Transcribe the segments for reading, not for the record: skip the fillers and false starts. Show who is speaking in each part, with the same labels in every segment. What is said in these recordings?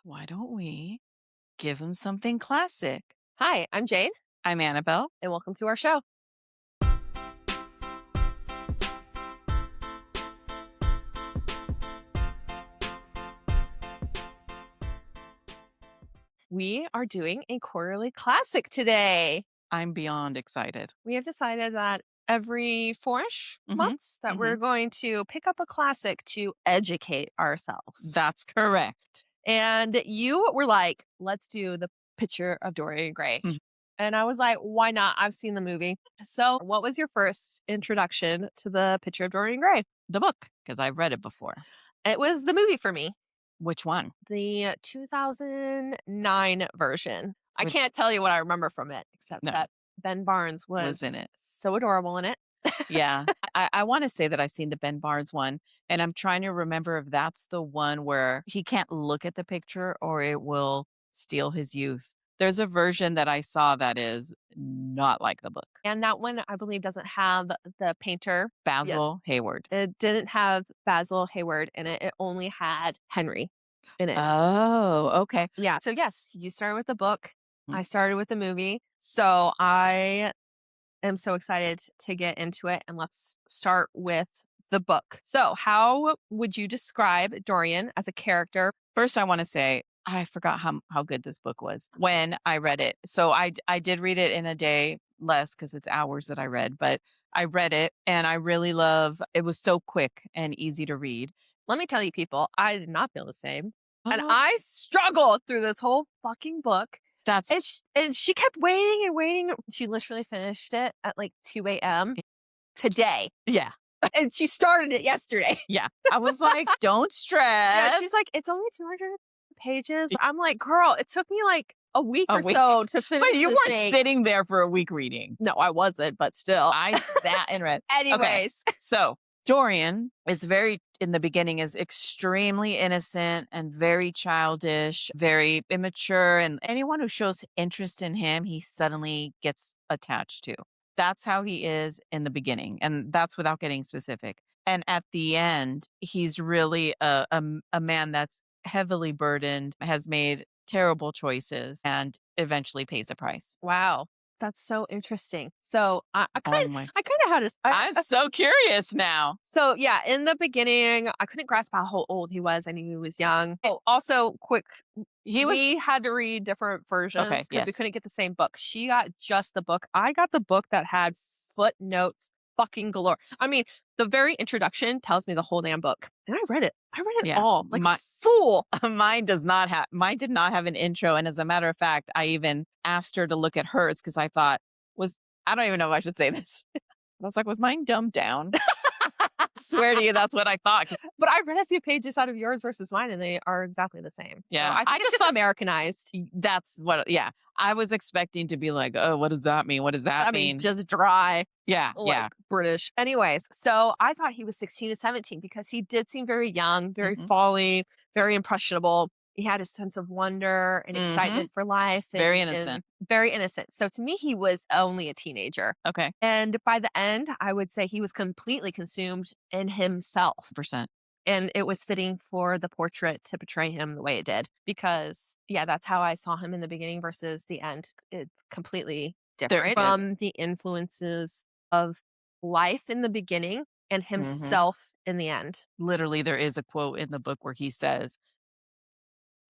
Speaker 1: Why don't we give him something classic?
Speaker 2: Hi, I'm Jane,
Speaker 1: I'm Annabelle.
Speaker 2: and welcome to our show. We are doing a quarterly classic today.
Speaker 1: I'm beyond excited.
Speaker 2: We have decided that every four-ish
Speaker 1: hmm
Speaker 2: months that
Speaker 1: hmm
Speaker 2: we're going to pick up a classic to educate ourselves.
Speaker 1: That's correct.
Speaker 2: And you were like, let's do the Picture of Dorian Gray.
Speaker 1: Mm.
Speaker 2: And I was like, why not? I've seen the movie. So, what was your first introduction to the Picture of Dorian Gray?
Speaker 1: The book, because I've read it before.
Speaker 2: It was the movie for me.
Speaker 1: Which one?
Speaker 2: The 2009 version. I
Speaker 1: Which
Speaker 2: can't tell you what I remember from it, except
Speaker 1: no
Speaker 2: that Ben Barnes
Speaker 1: was
Speaker 2: was
Speaker 1: in it?
Speaker 2: so adorable in it.
Speaker 1: Yeah, I want to say that I've seen the Ben Barnes one, and I'm trying to remember if that's the one where he can't look at the picture or it will steal his youth. There's a version that I saw that is not like the book.
Speaker 2: And that one, I believe, doesn't have the painter. Yes.
Speaker 1: Basil Hayward.
Speaker 2: It didn't have Basil Hayward in it. It only had Henry in it.
Speaker 1: Oh, okay.
Speaker 2: Yeah. So, yes, you started with the book.
Speaker 1: Mm.
Speaker 2: I started with the movie. So, I am so excited to get into it. And let's start with the book. So, how would you describe Dorian as a character?
Speaker 1: First, I wanna say, I forgot how good this book was when I read it. So I did read it in a day less because it's hours that I read, but I read it and I really love it was so quick and easy to read.
Speaker 2: Let me tell you, people, I did not feel the same. And
Speaker 1: Oh,
Speaker 2: I struggled through this whole fucking book.
Speaker 1: that's
Speaker 2: And she kept waiting and waiting. She literally finished it at like 2 a.m. today.
Speaker 1: yeah,
Speaker 2: And she started it yesterday.
Speaker 1: yeah. I was like, "Don't
Speaker 2: Yeah,
Speaker 1: stress."
Speaker 2: she's like, it's only 200 pages. I'm like, girl, it took me like a week
Speaker 1: A
Speaker 2: or
Speaker 1: week.
Speaker 2: so to finish
Speaker 1: But you
Speaker 2: this
Speaker 1: weren't
Speaker 2: thing.
Speaker 1: sitting there for a week reading.
Speaker 2: No, I wasn't, but still.
Speaker 1: I sat and read. Okay.
Speaker 2: Anyways.
Speaker 1: So Dorian is very in the beginning is extremely innocent and very childish, very immature, and anyone who shows interest in him, he suddenly gets attached to. That's how he is in the beginning, and that's without getting specific. And at the end, he's really a man that's heavily burdened, has made terrible choices, and eventually pays a price.
Speaker 2: Wow. That's so interesting. So
Speaker 1: Oh my!
Speaker 2: I kind of had a,
Speaker 1: I'm so curious now.
Speaker 2: so yeah, in the beginning, I couldn't grasp how old he was. I knew he was young. Oh, also quick,
Speaker 1: He was
Speaker 2: we had to read different
Speaker 1: okay.
Speaker 2: versions because we
Speaker 1: Yes.
Speaker 2: couldn't get the same book. She got just the book. I got the book that had footnotes fucking galore. I mean, the very introduction tells me the whole damn book. And I read it. I read it
Speaker 1: Yeah.
Speaker 2: all like a
Speaker 1: My
Speaker 2: fool.
Speaker 1: mine did not have an intro, and as a matter of fact, I even asked her to look at hers because I thought, "Was I don't even know if I should say this." I was like, "Was mine dumbed down?" Swear to you, that's what I thought. 'Cause
Speaker 2: But I read a few pages out of yours versus mine, and they are exactly the same. So
Speaker 1: yeah,
Speaker 2: I
Speaker 1: I
Speaker 2: think it's
Speaker 1: just
Speaker 2: just
Speaker 1: thought
Speaker 2: Americanized.
Speaker 1: that's what yeah. I was expecting to be like, "Oh, what does that mean? What does that
Speaker 2: I mean,
Speaker 1: mean?"
Speaker 2: just dry.
Speaker 1: Yeah,
Speaker 2: Like
Speaker 1: yeah.
Speaker 2: British. Anyways, so I thought he was 16 to 17 because he did seem very young, very
Speaker 1: Mhm.
Speaker 2: folly, very impressionable. He had a sense of wonder and
Speaker 1: Mhm.
Speaker 2: excitement for life
Speaker 1: Very
Speaker 2: and
Speaker 1: innocent.
Speaker 2: very innocent. So to me, he was only a teenager.
Speaker 1: Okay.
Speaker 2: And by the end, I would say he was completely consumed in himself.
Speaker 1: Percent.
Speaker 2: And it was fitting for the portrait to portray him the way it did. Because, yeah, that's how I saw him in the beginning versus the end. It's completely
Speaker 1: There
Speaker 2: different from the influences of life in the beginning and
Speaker 1: mhm.
Speaker 2: himself in the end.
Speaker 1: Literally, there is a quote in the book where he says,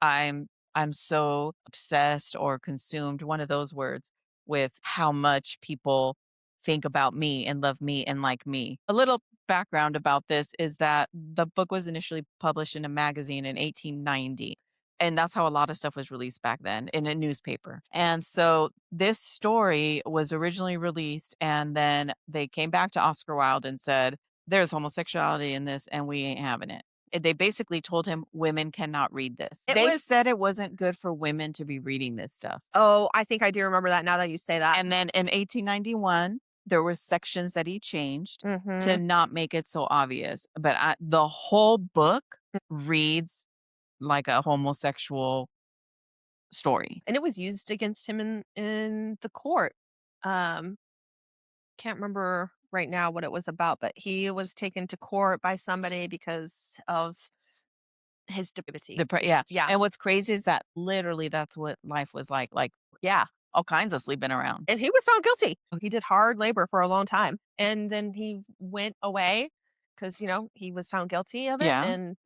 Speaker 1: I'm so obsessed or consumed, one of those words, with how much people think about me and love me and like me. A little background about this is that the book was initially published in a magazine in 1890. And that's how a lot of stuff was released back then in a newspaper. And so this story was originally released, and then they came back to Oscar Wilde and said, there's homosexuality in this, and we ain't having it. They basically told him women cannot read this.
Speaker 2: It
Speaker 1: They
Speaker 2: was,
Speaker 1: said it wasn't good for women to be reading this stuff.
Speaker 2: oh, I think I do remember that now that you say that.
Speaker 1: And then in 1891, there were sections that he changed to
Speaker 2: Hmm.
Speaker 1: not make it so obvious. But the whole book reads like a homosexual story.
Speaker 2: And it was used against him in the court. Um, can't remember right now what it was about, but he was taken to court by somebody because of his depravity.
Speaker 1: Yeah,
Speaker 2: Yeah.
Speaker 1: and what's crazy is that literally that's what life was like
Speaker 2: Yeah.
Speaker 1: all kinds of sleeping around.
Speaker 2: And he was found guilty. He did hard labor for a long time. And then he went away because, he was found guilty of it
Speaker 1: Yeah,
Speaker 2: and,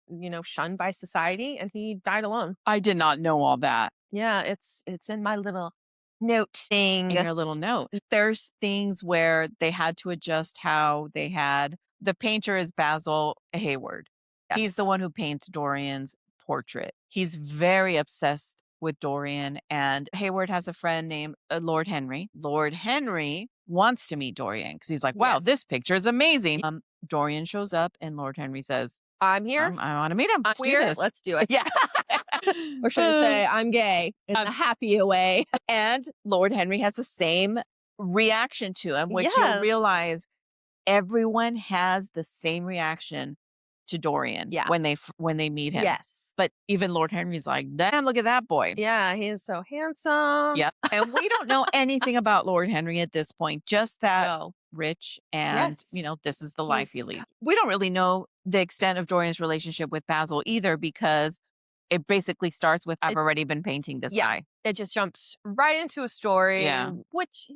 Speaker 2: shunned by society and he died alone.
Speaker 1: I did not know all that.
Speaker 2: Yeah, it's in my little note thing.
Speaker 1: In your little note. There's things where they had to adjust how they had the painter is Basil Hayward. He's the
Speaker 2: Yes.
Speaker 1: one who paints Dorian's portrait. He's very obsessed with Dorian, and Hayward has a friend named Lord Henry. Lord Henry wants to meet Dorian because he's like, wow,
Speaker 2: Yes.
Speaker 1: this picture is amazing. Dorian shows up, and Lord Henry says,
Speaker 2: I'm here.
Speaker 1: I want to meet him.
Speaker 2: I'm
Speaker 1: Let's do
Speaker 2: queer.
Speaker 1: this.
Speaker 2: Let's do it.
Speaker 1: Yeah.
Speaker 2: Or should I say I'm gay in
Speaker 1: Um,
Speaker 2: a happy way?
Speaker 1: and Lord Henry has the same reaction to him, which you'll
Speaker 2: Yes.
Speaker 1: realize everyone has the same reaction to Dorian
Speaker 2: Yeah.
Speaker 1: when they meet him.
Speaker 2: Yes.
Speaker 1: But even Lord Henry's like, "Damn, look at that boy."
Speaker 2: Yeah, he is so handsome.
Speaker 1: Yep. And we don't know anything about Lord Henry at this point, just that
Speaker 2: No.
Speaker 1: rich and,
Speaker 2: Yes.
Speaker 1: this is the life he
Speaker 2: He's
Speaker 1: leads. We don't really know the extent of Dorian's relationship with Basil either because it basically starts with, "I've
Speaker 2: it,
Speaker 1: already been painting this
Speaker 2: yeah.
Speaker 1: guy."
Speaker 2: It just jumps right into a story,
Speaker 1: Yeah.
Speaker 2: which,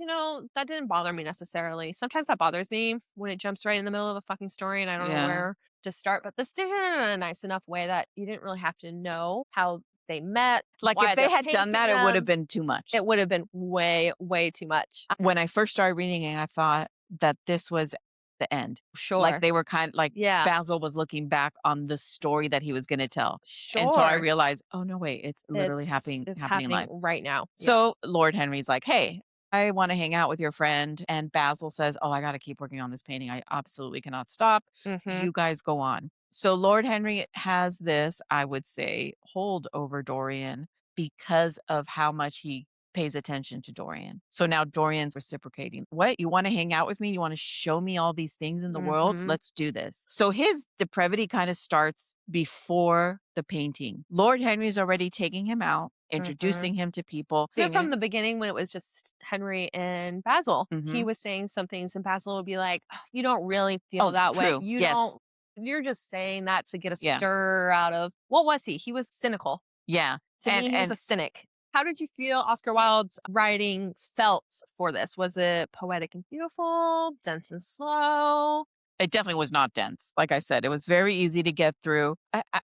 Speaker 2: that didn't bother me necessarily. Sometimes that bothers me when it jumps right in the middle of a fucking story and I don't know
Speaker 1: Yeah.
Speaker 2: where to start. But this did it in a nice enough way that you didn't really have to know how they met,
Speaker 1: Like, if
Speaker 2: why
Speaker 1: they
Speaker 2: they're
Speaker 1: had done
Speaker 2: painting
Speaker 1: that, it would have
Speaker 2: them.
Speaker 1: been too much.
Speaker 2: It would have been way, way too much.
Speaker 1: When I first started reading it, I thought that this was the end. Like,
Speaker 2: Sure.
Speaker 1: they were like
Speaker 2: Yeah.
Speaker 1: Basil was looking back on the story that he was gonna tell. And so I
Speaker 2: Sure.
Speaker 1: realized, "Oh, no, wait, it's literally
Speaker 2: It's
Speaker 1: happening
Speaker 2: happening
Speaker 1: live."
Speaker 2: right now. Yeah.
Speaker 1: So Lord Henry's like, "Hey, I wanna hang out with your friend," and Basil says, "Oh, I gotta keep working on this painting. I absolutely cannot stop.
Speaker 2: Mhm.
Speaker 1: You guys go on." So Lord Henry has this, I would say, hold over Dorian because of how much he pays attention to Dorian. So now Dorian's reciprocating. "What? You wanna hang out with me? You wanna show me all these things in the world?
Speaker 2: Mhm.
Speaker 1: Let's do this." So his depravity kinda starts before the painting. Lord Henry's already taking him out,
Speaker 2: Mhm.
Speaker 1: introducing him to people.
Speaker 2: Even
Speaker 1: Seeing
Speaker 2: from
Speaker 1: it.
Speaker 2: the beginning when it was just Henry and Basil, he
Speaker 1: Mhm.
Speaker 2: was saying some things and Basil would be like, "Ugh, you don't really feel
Speaker 1: Oh,
Speaker 2: that way.
Speaker 1: true. Yes.
Speaker 2: You're just saying that to get a
Speaker 1: Yeah.
Speaker 2: stir out of." What was he? He was cynical.
Speaker 1: Yeah.
Speaker 2: To me, he was
Speaker 1: And
Speaker 2: a cynic. How did you feel Oscar Wilde's writing felt for this? Was it poetic and beautiful, dense and slow?
Speaker 1: it definitely was not dense. Like I said, it was very easy to get through.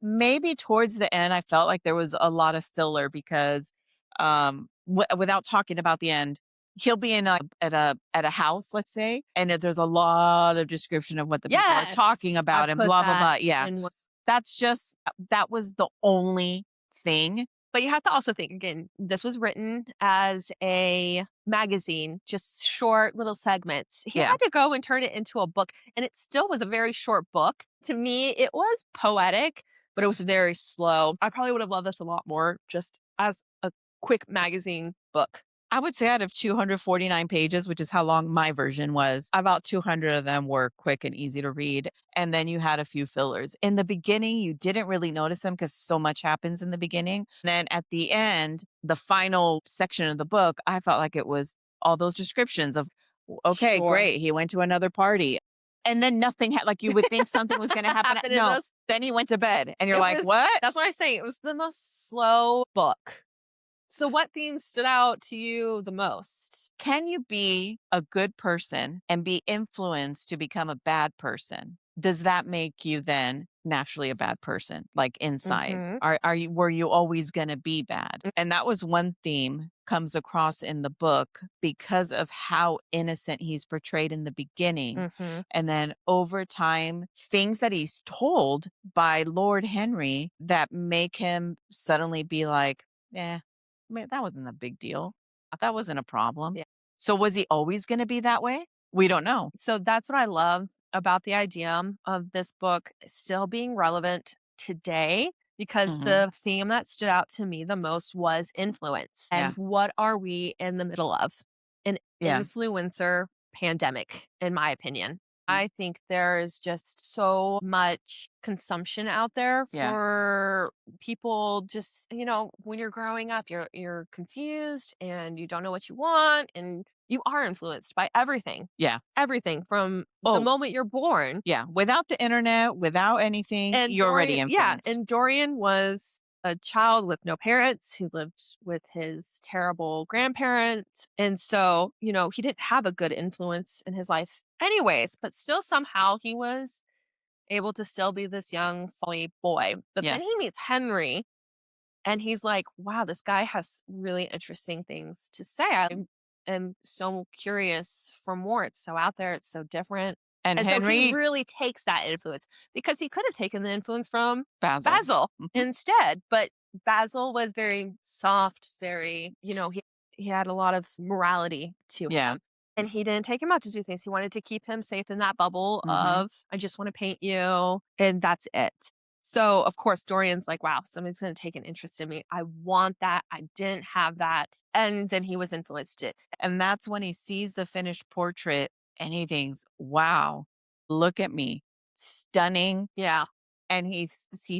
Speaker 1: Maybe towards the end, I felt like there was a lot of filler because, without talking about the end, he'll be in at a house, let's say, and there's a lot of description of what the people are talking
Speaker 2: Yes, I
Speaker 1: about and
Speaker 2: put
Speaker 1: blah blah
Speaker 2: that
Speaker 1: blah. Yeah,
Speaker 2: in was
Speaker 1: that's just that was the only thing.
Speaker 2: but you have to also think again, this was written as a magazine, just short little segments. He
Speaker 1: Yeah,
Speaker 2: had to go and turn it into a book, and it still was a very short book. To me, it was poetic, but it was very slow. I probably would have loved this a lot more just as a quick magazine book.
Speaker 1: I would say out of 249 pages, which is how long my version was, about 200 of them were quick and easy to read. And then you had a few fillers. In the beginning, you didn't really notice them because so much happens in the beginning. Then at the end, the final section of the book, I felt like it was all those descriptions of, okay,
Speaker 2: Sure.
Speaker 1: great. He went to another party. And then nothing had, like, you would think something was going to happen.
Speaker 2: Happened in
Speaker 1: No,
Speaker 2: those.
Speaker 1: then he went to bed. And you're
Speaker 2: It
Speaker 1: like,
Speaker 2: was
Speaker 1: what?
Speaker 2: that's what I say. It was the most slow book. So what themes stood out to you the most?
Speaker 1: Can you be a good person and be influenced to become a bad person? Does that make you then naturally a bad person, like inside?
Speaker 2: Mhm.
Speaker 1: Were you always going to be bad? And that was one theme comes across in the book because of how innocent he's portrayed in the beginning.
Speaker 2: Mhm.
Speaker 1: And then over time, things that he's told by Lord Henry that make him suddenly be like, "Eh, man, that wasn't a big deal. That wasn't a problem."
Speaker 2: Yeah.
Speaker 1: So was he always gonna be that way? We don't know.
Speaker 2: So that's what I love about the idea of this book still being relevant today because
Speaker 1: Mhm.
Speaker 2: the theme that stood out to me the most was influence. And
Speaker 1: Yeah.
Speaker 2: what are we in the middle of? An
Speaker 1: Yeah.
Speaker 2: influencer pandemic, in my opinion. I think there is just so much consumption out there
Speaker 1: Yeah.
Speaker 2: for people just, when you're growing up, you're confused and you don't know what you want and you are influenced by everything.
Speaker 1: Yeah.
Speaker 2: Everything from the
Speaker 1: Oh,
Speaker 2: moment you're born.
Speaker 1: yeah. Without the internet, without anything,
Speaker 2: And
Speaker 1: you're already
Speaker 2: Dorian, yeah,
Speaker 1: influenced.
Speaker 2: and Dorian was a child with no parents who lived with his terrible grandparents. And so, he didn't have a good influence in his life anyways, but still somehow he was able to still be this young, folly boy. But
Speaker 1: Yeah.
Speaker 2: then he meets Henry and he's like, wow, this guy has really interesting things to say. Am so curious for more. It's so out there, it's so different.
Speaker 1: And
Speaker 2: And so he
Speaker 1: Henry
Speaker 2: really takes that influence because he could have taken the influence from
Speaker 1: Basil.
Speaker 2: Basil
Speaker 1: Mhm.
Speaker 2: instead. But Basil was very soft, very, he had a lot of morality to
Speaker 1: Yeah.
Speaker 2: him. And he didn't take him out to do things. He wanted to keep him safe in that bubble
Speaker 1: Mhm.
Speaker 2: of, I just want to paint you, and that's it. So, of course, Dorian's like, wow, somebody's going to take an interest in me. I want that. I didn't have that. And then he was influenced it.
Speaker 1: And that's when he sees the finished portrait and he thinks, "Wow, look at me. Stunning."
Speaker 2: Yeah.
Speaker 1: And he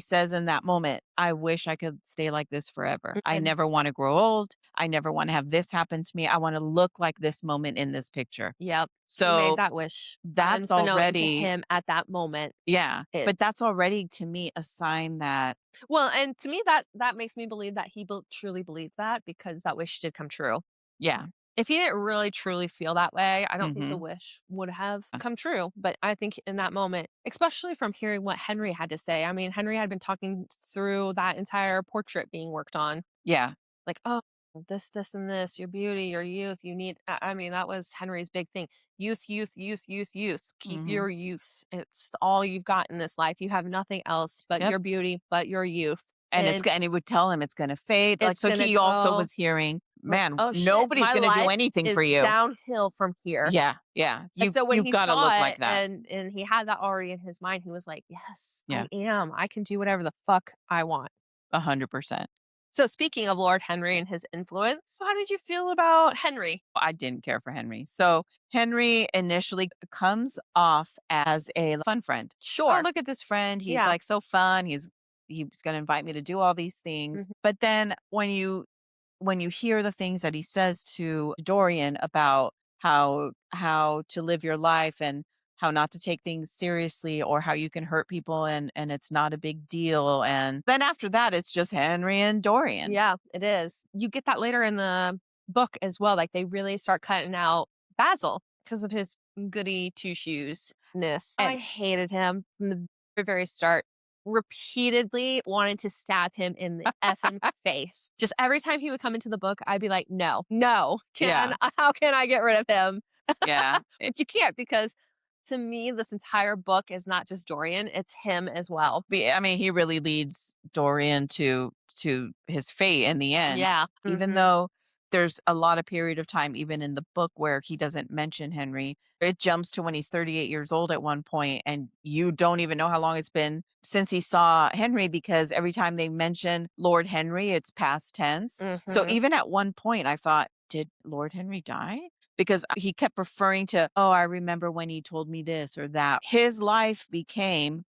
Speaker 1: says in that moment, "I wish I could stay like this forever. I
Speaker 2: And
Speaker 1: never wanna grow old. I never wanna have this happen to me. I wanna look like this moment in this picture."
Speaker 2: yep, he made
Speaker 1: So,
Speaker 2: that wish
Speaker 1: that's
Speaker 2: unbeknown to
Speaker 1: already
Speaker 2: him at that moment.
Speaker 1: yeah,
Speaker 2: It
Speaker 1: but that's already to me a sign that
Speaker 2: well, and to me that makes me believe that he truly believed that because that wish did come true.
Speaker 1: yeah.
Speaker 2: If he didn't really truly feel that way, I don't think the
Speaker 1: Mhm.
Speaker 2: wish would have come true. But I think in that moment, especially from hearing what Henry had to say, I mean, Henry had been talking through that entire portrait being worked on.
Speaker 1: Yeah.
Speaker 2: Like, "Oh, this, and this, your beauty, your youth, you need." I mean, that was Henry's big thing. Youth, youth, youth, youth, youth. Keep
Speaker 1: Mhm.
Speaker 2: your youth. It's all you've got in this life. You have nothing else but
Speaker 1: Yep.
Speaker 2: your beauty, but your youth.
Speaker 1: And
Speaker 2: And
Speaker 1: and he would tell him it's gonna fade, like,
Speaker 2: it's
Speaker 1: so
Speaker 2: gonna
Speaker 1: he also
Speaker 2: go
Speaker 1: was hearing,
Speaker 2: like,
Speaker 1: "Man,
Speaker 2: "Oh shit,
Speaker 1: nobody's
Speaker 2: my
Speaker 1: gonna do
Speaker 2: life
Speaker 1: anything for
Speaker 2: is
Speaker 1: you."
Speaker 2: downhill from here."
Speaker 1: Yeah, yeah.
Speaker 2: And so when
Speaker 1: You've
Speaker 2: he
Speaker 1: gotta look
Speaker 2: saw
Speaker 1: like
Speaker 2: it
Speaker 1: that.
Speaker 2: and he had that already in his mind, he was like, "Yes,
Speaker 1: Yeah,
Speaker 2: I am. I can do whatever the fuck I want."
Speaker 1: 100%.
Speaker 2: So speaking of Lord Henry and his influence, how did you feel about Henry?
Speaker 1: I didn't care for Henry. So, Henry initially comes off as a fun friend. "Oh,
Speaker 2: Sure.
Speaker 1: look at this friend. He's,
Speaker 2: Yeah.
Speaker 1: like, so fun. He's gonna invite me to do all these things."
Speaker 2: Mhm.
Speaker 1: But then when you hear the things that he says to Dorian about how to live your life and how not to take things seriously or how you can hurt people and it's not a big deal, and then after that it's just Henry and Dorian.
Speaker 2: Yeah, it is. You get that later in the book as well. Like they really start cutting out Basil because of his goody two shoes ness. I
Speaker 1: And
Speaker 2: hated him from the very start. Repeatedly wanted to stab him in the effing face. Just every time he would come into the book, I'd be like, no, no,
Speaker 1: yeah,
Speaker 2: how can I get rid of him?
Speaker 1: yeah.
Speaker 2: But you can't because to me, this entire book is not just Dorian, it's him as well.
Speaker 1: I mean, he really leads Dorian to his fate in the end,
Speaker 2: Yeah.
Speaker 1: even
Speaker 2: Hmm.
Speaker 1: though there's a lot of period of time, even in the book, where he doesn't mention Henry. It jumps to when he's 38 years old at one point, and you don't even know how long it's been since he saw Henry because every time they mention Lord Henry, it's past tense. So
Speaker 2: Hmm.
Speaker 1: even at one point, I thought, did Lord Henry die? Because he kept referring to, oh, I remember when he told me this or that. His life became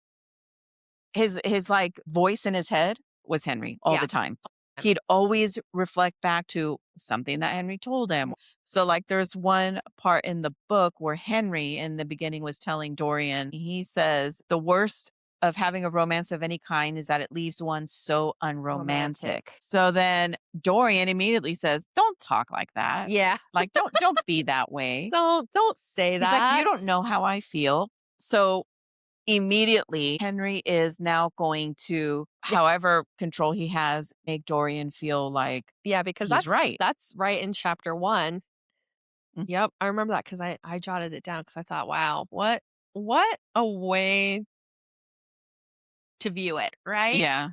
Speaker 1: his, like, voice in his head was Henry all
Speaker 2: Yeah.
Speaker 1: the time. He'd always reflect back to something that Henry told him. So, like, there's one part in the book where Henry, in the beginning, was telling Dorian, he says, "The worst of having a romance of any kind is that it leaves one so unromantic."
Speaker 2: Romantic.
Speaker 1: So then Dorian immediately says, "Don't talk like that.
Speaker 2: Yeah.
Speaker 1: Like, don't be that way."
Speaker 2: Don't say
Speaker 1: He's like, "You
Speaker 2: that.
Speaker 1: don't know how I feel." So immediately, Henry is now going to,
Speaker 2: Yeah,
Speaker 1: however control he has, make Dorian feel like
Speaker 2: yeah, because
Speaker 1: he's right.
Speaker 2: that's right in chapter 1.
Speaker 1: Mm,
Speaker 2: Yep, I remember that because I jotted it down because I thought, "Wow, what a way to view it," right?
Speaker 1: yeah,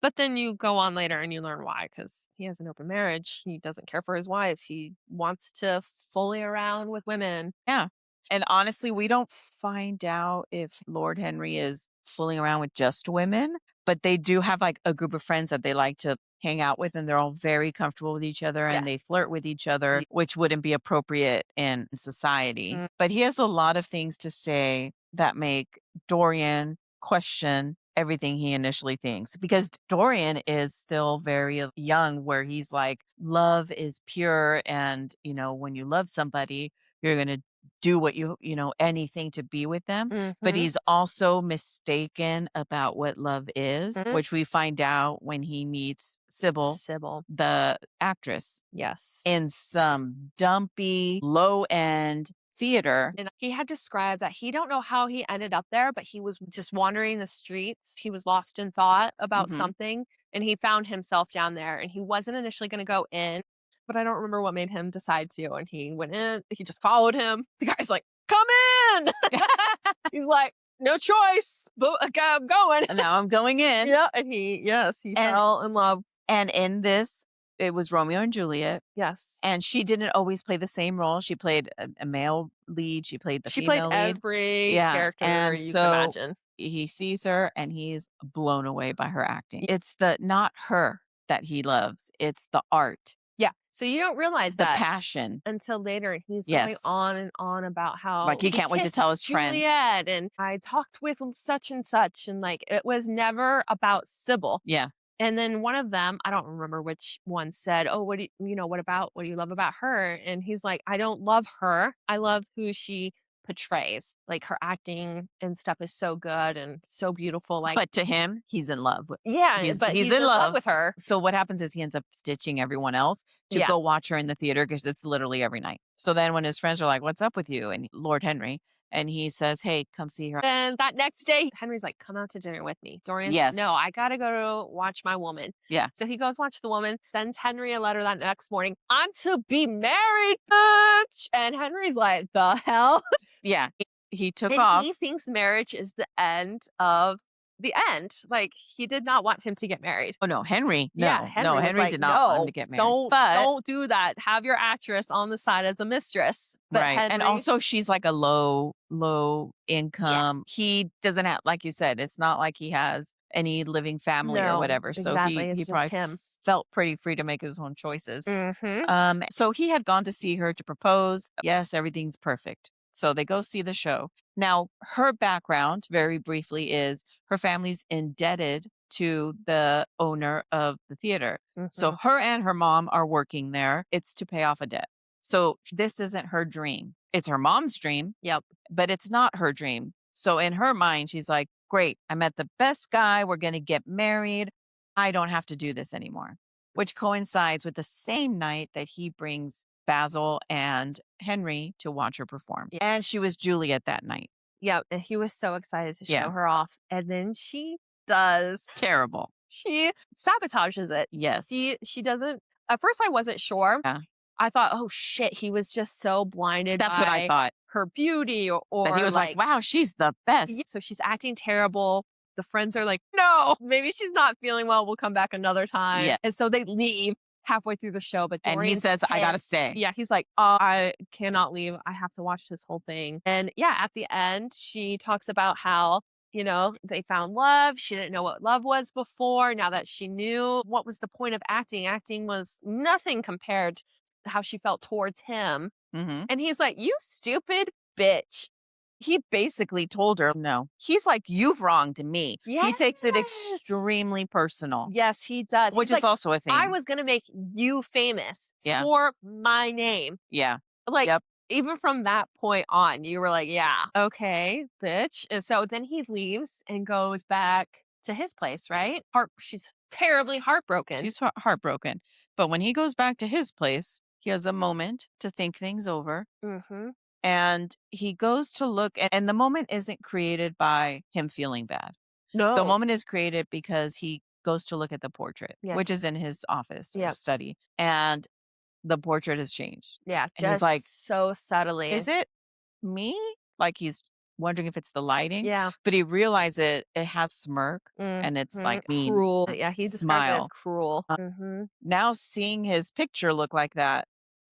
Speaker 2: But then you go on later and you learn why, because he has an open marriage, he doesn't care for his wife, he wants to fully around with women.
Speaker 1: yeah. And honestly, we don't find out if Lord Henry is fooling around with just women, but they do have, like, a group of friends that they like to hang out with, and they're all very comfortable with each other
Speaker 2: Yeah.
Speaker 1: and they flirt with each other, which wouldn't be appropriate in society. But he has a lot of things to say that make Dorian question everything he initially thinks, because Dorian is still very young, where he's like, love is pure. And, when you love somebody, you're going to do what anything to be with them. But
Speaker 2: Mhm.
Speaker 1: he's also mistaken about what love is,
Speaker 2: Mhm.
Speaker 1: which we find out when he meets Sybil,
Speaker 2: Sybil.
Speaker 1: the actress,
Speaker 2: Yes.
Speaker 1: in some dumpy, low end theater.
Speaker 2: And he had described that he don't know how he ended up there, but he was just wandering the streets. He was lost in thought about
Speaker 1: Hmm.
Speaker 2: something, and he found himself down there, and he wasn't initially going to go in, but I don't remember what made him decide to. And he went in, he just followed him. The guy's like, "Come in." He's like, "No choice, but okay, I'm going."
Speaker 1: And now I'm going in.
Speaker 2: Yeah. And yes, he
Speaker 1: And
Speaker 2: fell in love.
Speaker 1: and in this, it was Romeo and Juliet.
Speaker 2: Yes.
Speaker 1: And she didn't always play the same role. She played a male lead, she played the
Speaker 2: She played
Speaker 1: female lead.
Speaker 2: every
Speaker 1: Yeah,
Speaker 2: character
Speaker 1: and
Speaker 2: you can
Speaker 1: so
Speaker 2: imagine.
Speaker 1: he sees her and he's blown away by her acting. It's the not her that he loves, it's the art,
Speaker 2: Yeah. So you don't realize
Speaker 1: the
Speaker 2: that
Speaker 1: passion.
Speaker 2: until later. He's going
Speaker 1: Yes.
Speaker 2: on and on about
Speaker 1: Like,
Speaker 2: how
Speaker 1: he
Speaker 2: he
Speaker 1: can't wait to tell
Speaker 2: kissed
Speaker 1: his friends.
Speaker 2: Juliet and I talked with such and such. And like, it was never about Sybil.
Speaker 1: Yeah.
Speaker 2: And then one of them, I don't remember which one, said, "Oh, what do you love about her?" And he's like, "I don't love her. I love who she portrays. Like her acting and stuff is so good and so beautiful. Like,
Speaker 1: But to him, he's in love with
Speaker 2: yeah,
Speaker 1: he's
Speaker 2: but
Speaker 1: he's
Speaker 2: he's
Speaker 1: in
Speaker 2: in love
Speaker 1: love.
Speaker 2: with her."
Speaker 1: So what happens is he ends up stitching everyone else to
Speaker 2: Yeah.
Speaker 1: go watch her in the theater, because it's literally every night. So then when his friends are like, "What's up with you?" and Lord Henry, and he says, "Hey, come see her."
Speaker 2: Then that next day, Henry's like, "Come out to dinner with me." Dorian's like, "No,
Speaker 1: Yes.
Speaker 2: I gotta go to watch my woman."
Speaker 1: Yeah.
Speaker 2: So he goes watch the woman, sends Henry a letter that next morning. "I'm to be married, bitch." And Henry's like, "The hell?"
Speaker 1: Yeah. He took
Speaker 2: And he
Speaker 1: off.
Speaker 2: thinks marriage is the end of the end. Like he did not want him to get married.
Speaker 1: Oh, no, Henry,
Speaker 2: Yeah,
Speaker 1: no,
Speaker 2: Henry was
Speaker 1: Henry
Speaker 2: like,
Speaker 1: did not want him
Speaker 2: "No,
Speaker 1: to get married.
Speaker 2: don't
Speaker 1: But
Speaker 2: don't do that. Have your actress on the side as a mistress." But
Speaker 1: right, and
Speaker 2: Henry,
Speaker 1: also she's like a low
Speaker 2: yeah,
Speaker 1: income. He doesn't have, like you said, it's not like he has any living family or
Speaker 2: no,
Speaker 1: whatever, so he
Speaker 2: exactly.
Speaker 1: he
Speaker 2: It's just
Speaker 1: probably
Speaker 2: him.
Speaker 1: felt pretty free to make his own choices.
Speaker 2: Mhm.
Speaker 1: So he had gone to see her to propose. Yes, everything's perfect. So they go see the show. Now, her background, very briefly, is her family's indebted to the owner of the theater. So
Speaker 2: Mhm.
Speaker 1: her and her mom are working there. It's to pay off a debt. So this isn't her dream. It's her mom's dream,
Speaker 2: Yep.
Speaker 1: but it's not her dream. So in her mind, she's like, great, I met the best guy. We're going to get married. I don't have to do this anymore, which coincides with the same night that he brings Basil and Henry to watch her perform.
Speaker 2: Yeah.
Speaker 1: And she was Juliet that night.
Speaker 2: Yep, and he was so excited to
Speaker 1: Yeah.
Speaker 2: show her off, and then she does.
Speaker 1: Terrible.
Speaker 2: She sabotages it.
Speaker 1: Yes.
Speaker 2: She doesn't. At first, I wasn't sure.
Speaker 1: Yeah.
Speaker 2: I thought, "Oh, shit," he was just so blinded
Speaker 1: That's what I
Speaker 2: by
Speaker 1: thought.
Speaker 2: her beauty
Speaker 1: That he
Speaker 2: or
Speaker 1: was like,
Speaker 2: like
Speaker 1: wow, she's the best.
Speaker 2: so she's acting terrible. The friends are like, "No, maybe she's not feeling well. We'll come back another time."
Speaker 1: Yeah.
Speaker 2: And so they leave halfway through the show, but
Speaker 1: And he
Speaker 2: Dorian's
Speaker 1: says, I got to
Speaker 2: pissed.
Speaker 1: stay.
Speaker 2: Yeah, he's like, "Oh, I cannot leave. I have to watch this whole thing." And yeah, at the end, she talks about how, they found love. She didn't know what love was before. Now that she knew, what was the point of acting? Acting was nothing compared to how she felt towards him.
Speaker 1: Hmm.
Speaker 2: And he's like, "You stupid bitch."
Speaker 1: He basically told her, no. He's like, you've wronged me. He
Speaker 2: Yes.
Speaker 1: takes it extremely personal,
Speaker 2: Yes, he does.
Speaker 1: which
Speaker 2: He's
Speaker 1: is
Speaker 2: like,
Speaker 1: also a
Speaker 2: "I
Speaker 1: theme.
Speaker 2: was gonna make you famous
Speaker 1: Yeah.
Speaker 2: for my name."
Speaker 1: Yeah.
Speaker 2: Like,
Speaker 1: Yep.
Speaker 2: even from that point on, you were like, "Yeah, okay, bitch." And so then he leaves and goes back to his place, right? She's terribly heartbroken.
Speaker 1: She's heartbroken. But when he goes back to his place, he has a moment to think things over.
Speaker 2: Mhm.
Speaker 1: And he goes to look, and the moment isn't created by him feeling bad. The
Speaker 2: No.
Speaker 1: moment is created because he goes to look at the portrait,
Speaker 2: Yeah.
Speaker 1: which is in his office or
Speaker 2: Yeah.
Speaker 1: study, and the portrait has changed.
Speaker 2: Yeah,
Speaker 1: And he's like,
Speaker 2: just so subtly.
Speaker 1: is it me? Like, he's wondering if it's the lighting,
Speaker 2: Yeah.
Speaker 1: but he realizes it has smirk and it's
Speaker 2: Mhm.
Speaker 1: like mean
Speaker 2: Cruel. Yeah, he described it as
Speaker 1: smile.
Speaker 2: cruel. Mhm.
Speaker 1: Now seeing his picture look like that,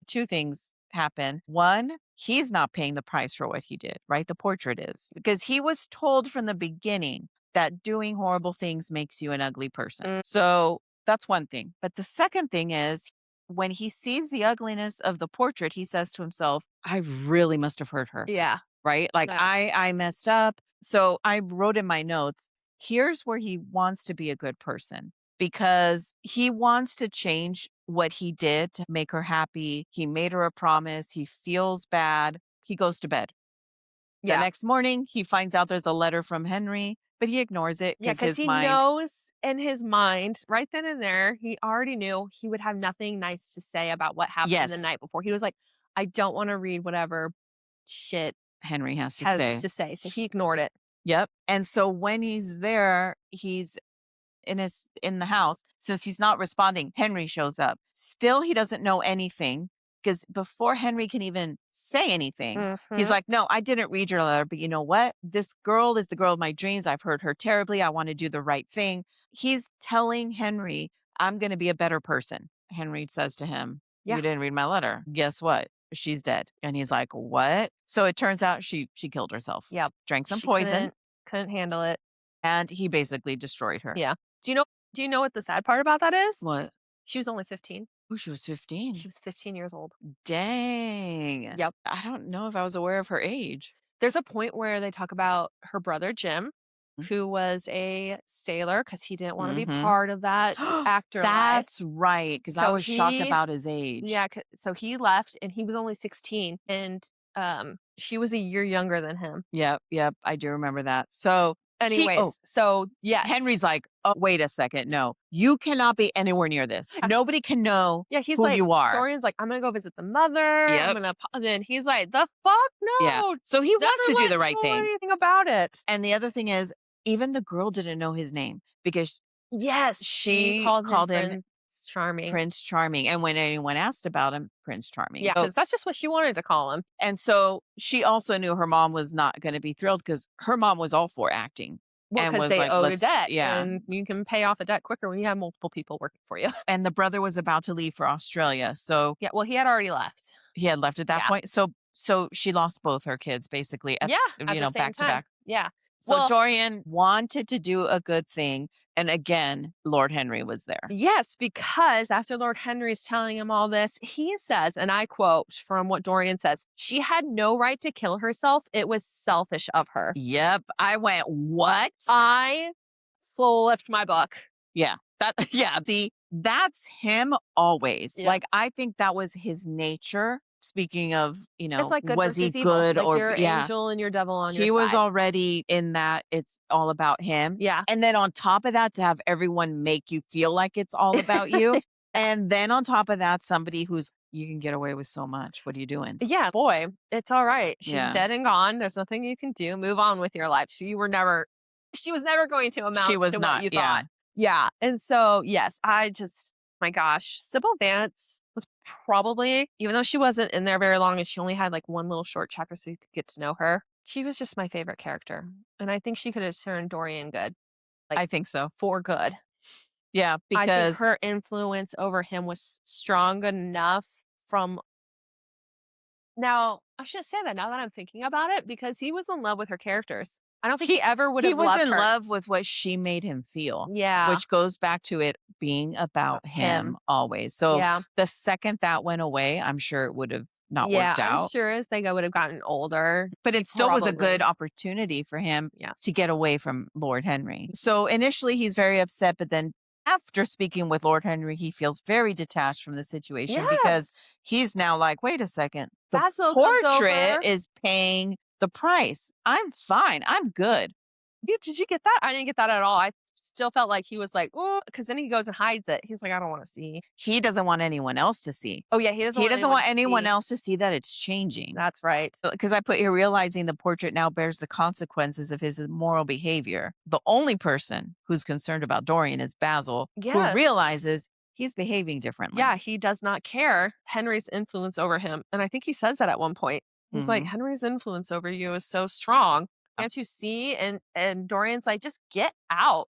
Speaker 1: two things happen. One, he's not paying the price for what he did, right? The portrait is, because he was told from the beginning that doing horrible things makes you an ugly person.
Speaker 2: Mm.
Speaker 1: So That's one thing. But the second thing is when he sees the ugliness of the portrait, he says to himself, I really must have hurt her.
Speaker 2: Yeah.
Speaker 1: Right? Like
Speaker 2: Yeah.
Speaker 1: I messed up. So I wrote in my notes, here's where he wants to be a good person because he wants to change what he did to make her happy. He made her a promise. He feels bad. He goes to bed. The
Speaker 2: Yeah.
Speaker 1: next morning, he finds out there's a letter from Henry, but he ignores it
Speaker 2: Yeah,
Speaker 1: because
Speaker 2: because
Speaker 1: his
Speaker 2: he
Speaker 1: mind,
Speaker 2: knows in his mind, right then and there, he already knew he would have nothing nice to say about what happened the
Speaker 1: yes,
Speaker 2: night before. He was like, "I don't wanna read whatever shit
Speaker 1: Henry has to
Speaker 2: has
Speaker 1: say.
Speaker 2: to say," so he ignored it.
Speaker 1: Yep. And so when he's there, he's in the house, since he's not responding, Henry shows up. Still, he doesn't know anything because before Henry can even say anything, he's
Speaker 2: Mhm.
Speaker 1: like, "No, I didn't read your letter, but you know what? This girl is the girl of my dreams. I've hurt her terribly. I want to do the right thing." He's telling Henry, "I'm going to be a better person." Henry says to him,
Speaker 2: Yeah.
Speaker 1: "You didn't read my letter. Guess what? She's dead." And he's like, "What?" So it turns out she killed herself,
Speaker 2: Yep.
Speaker 1: drank some
Speaker 2: She
Speaker 1: poison,
Speaker 2: couldn't handle it.
Speaker 1: and he basically destroyed her.
Speaker 2: Yeah. Do you know do you know what the sad part about that is?
Speaker 1: What?
Speaker 2: She was only 15.
Speaker 1: Oh, she was
Speaker 2: She
Speaker 1: 15.
Speaker 2: was 15 years old.
Speaker 1: Dang.
Speaker 2: Yep.
Speaker 1: I don't know if I was aware of her age.
Speaker 2: There's a point where they talk about her brother, Jim, who was a sailor because he didn't wanna be
Speaker 1: Mhm.
Speaker 2: part of that actor life.
Speaker 1: That's right, because I
Speaker 2: So
Speaker 1: was shocked
Speaker 2: he
Speaker 1: about his age.
Speaker 2: Yeah, so he left, and he was only 16, and, she was a year younger than him.
Speaker 1: Yep, yep, I do remember that. So,
Speaker 2: Anyways, so yes.
Speaker 1: Henry's like, "Oh, wait a second, no, you cannot be anywhere near this.
Speaker 2: Yeah.
Speaker 1: Nobody can know
Speaker 2: Yeah, he's
Speaker 1: who
Speaker 2: like
Speaker 1: you are."
Speaker 2: Dorian's like, "I'm gonna go visit the mother, I'm
Speaker 1: Yep,
Speaker 2: gonna po," and then he's like, "The fuck?
Speaker 1: yeah.
Speaker 2: No!
Speaker 1: So he
Speaker 2: Never
Speaker 1: wants to do
Speaker 2: let
Speaker 1: the right
Speaker 2: know
Speaker 1: thing.
Speaker 2: anything about it."
Speaker 1: And the other thing is, even the girl didn't know his name because
Speaker 2: Yes, she
Speaker 1: she
Speaker 2: called him
Speaker 1: called him
Speaker 2: Prince Charming.
Speaker 1: Prince Charming, and when anyone asked about him, Prince Charming.
Speaker 2: Yeah,
Speaker 1: So
Speaker 2: because that's just what she wanted to call him.
Speaker 1: and so she also knew her mom was not gonna be thrilled because her mom was all for acting
Speaker 2: Well,
Speaker 1: and
Speaker 2: because
Speaker 1: was
Speaker 2: they
Speaker 1: like,
Speaker 2: owed a
Speaker 1: "Let's"
Speaker 2: debt,
Speaker 1: yeah,
Speaker 2: and you can pay off a debt quicker when you have multiple people working for you.
Speaker 1: and the brother was about to leave for Australia, so
Speaker 2: Yeah, well, he had already left.
Speaker 1: he had left at that
Speaker 2: Yeah.
Speaker 1: point. So she lost both her kids basically
Speaker 2: Yeah, at the same
Speaker 1: back to
Speaker 2: time.
Speaker 1: back.
Speaker 2: Yeah.
Speaker 1: So
Speaker 2: Well,
Speaker 1: Dorian wanted to do a good thing, and again, Lord Henry was there.
Speaker 2: yes, because after Lord Henry's telling him all this, he says, and I quote from what Dorian says, "She had no right to kill herself. It was selfish of her."
Speaker 1: Yep, I went, "What?"
Speaker 2: I flipped my book.
Speaker 1: Yeah. That yeah, see, that's him always.
Speaker 2: Yeah.
Speaker 1: Like, I think that was his nature. Speaking of,
Speaker 2: It's like good
Speaker 1: was he
Speaker 2: versus evil,
Speaker 1: good
Speaker 2: like
Speaker 1: or
Speaker 2: your
Speaker 1: yeah,
Speaker 2: angel and your devil on your
Speaker 1: he was
Speaker 2: side.
Speaker 1: already in that it's all about him.
Speaker 2: Yeah.
Speaker 1: And then on top of that, to have everyone make you feel like it's all about you. And then on top of that, somebody who's you can get away with so much. What are you doing?
Speaker 2: Yeah, boy, it's all right. She's
Speaker 1: Yeah.
Speaker 2: dead and gone. There's nothing you can do. Move on with your life. She was never going to
Speaker 1: She
Speaker 2: amount
Speaker 1: was
Speaker 2: to what
Speaker 1: not,
Speaker 2: you
Speaker 1: yeah.
Speaker 2: thought. Yeah. And so, yes, my gosh, Sybil Vance was probably, even though she wasn't in there very long and she only had like one little short chapter so you could get to know her, she was just my favorite character. And I think she could have turned Dorian good, like
Speaker 1: I think so.
Speaker 2: for good.
Speaker 1: Yeah,
Speaker 2: I think
Speaker 1: because
Speaker 2: her influence over him was strong enough from now, I shouldn't say that now that I'm thinking about it because he was in love with her characters. I don't think he
Speaker 1: He
Speaker 2: ever would
Speaker 1: he
Speaker 2: have
Speaker 1: was
Speaker 2: loved
Speaker 1: in
Speaker 2: her.
Speaker 1: love with what she made him feel,
Speaker 2: Yeah,
Speaker 1: which goes back to it being about him
Speaker 2: him.
Speaker 1: always. So,
Speaker 2: Yeah.
Speaker 1: the second that went away, I'm sure it would have not
Speaker 2: Yeah,
Speaker 1: worked
Speaker 2: I'm
Speaker 1: out,
Speaker 2: sure as they would have gotten older,
Speaker 1: but
Speaker 2: he
Speaker 1: it still was a good
Speaker 2: probably
Speaker 1: opportunity for him to
Speaker 2: yes.
Speaker 1: get away from Lord Henry. So, initially, he's very upset, but then after speaking with Lord Henry, he feels very detached from the situation because
Speaker 2: Yes.
Speaker 1: he's now like, "Wait a second, the
Speaker 2: Basil comes
Speaker 1: portrait
Speaker 2: over.
Speaker 1: is paying the price. I'm fine. I'm good."
Speaker 2: Yeah, did you get that? I didn't get that at all. I still felt like he was like, "Oh," because then he goes and hides it. He's like, "I don't wanna see."
Speaker 1: He doesn't want anyone else to see.
Speaker 2: Oh, yeah, he doesn't
Speaker 1: He
Speaker 2: want
Speaker 1: doesn't
Speaker 2: anyone
Speaker 1: want
Speaker 2: to
Speaker 1: anyone
Speaker 2: see.
Speaker 1: else to see that it's changing.
Speaker 2: That's right.
Speaker 1: Because I put here, realizing the portrait now bears the consequences of his immoral behavior. The only person who's concerned about Dorian is Basil, who
Speaker 2: Yes.
Speaker 1: realizes he's behaving differently.
Speaker 2: Yeah, he does not care Henry's influence over him, and I think he says that at one point. He's like,
Speaker 1: Mhm.
Speaker 2: "Henry's influence over you is so strong. Can't you see?" And Dorian's like, "Just get out.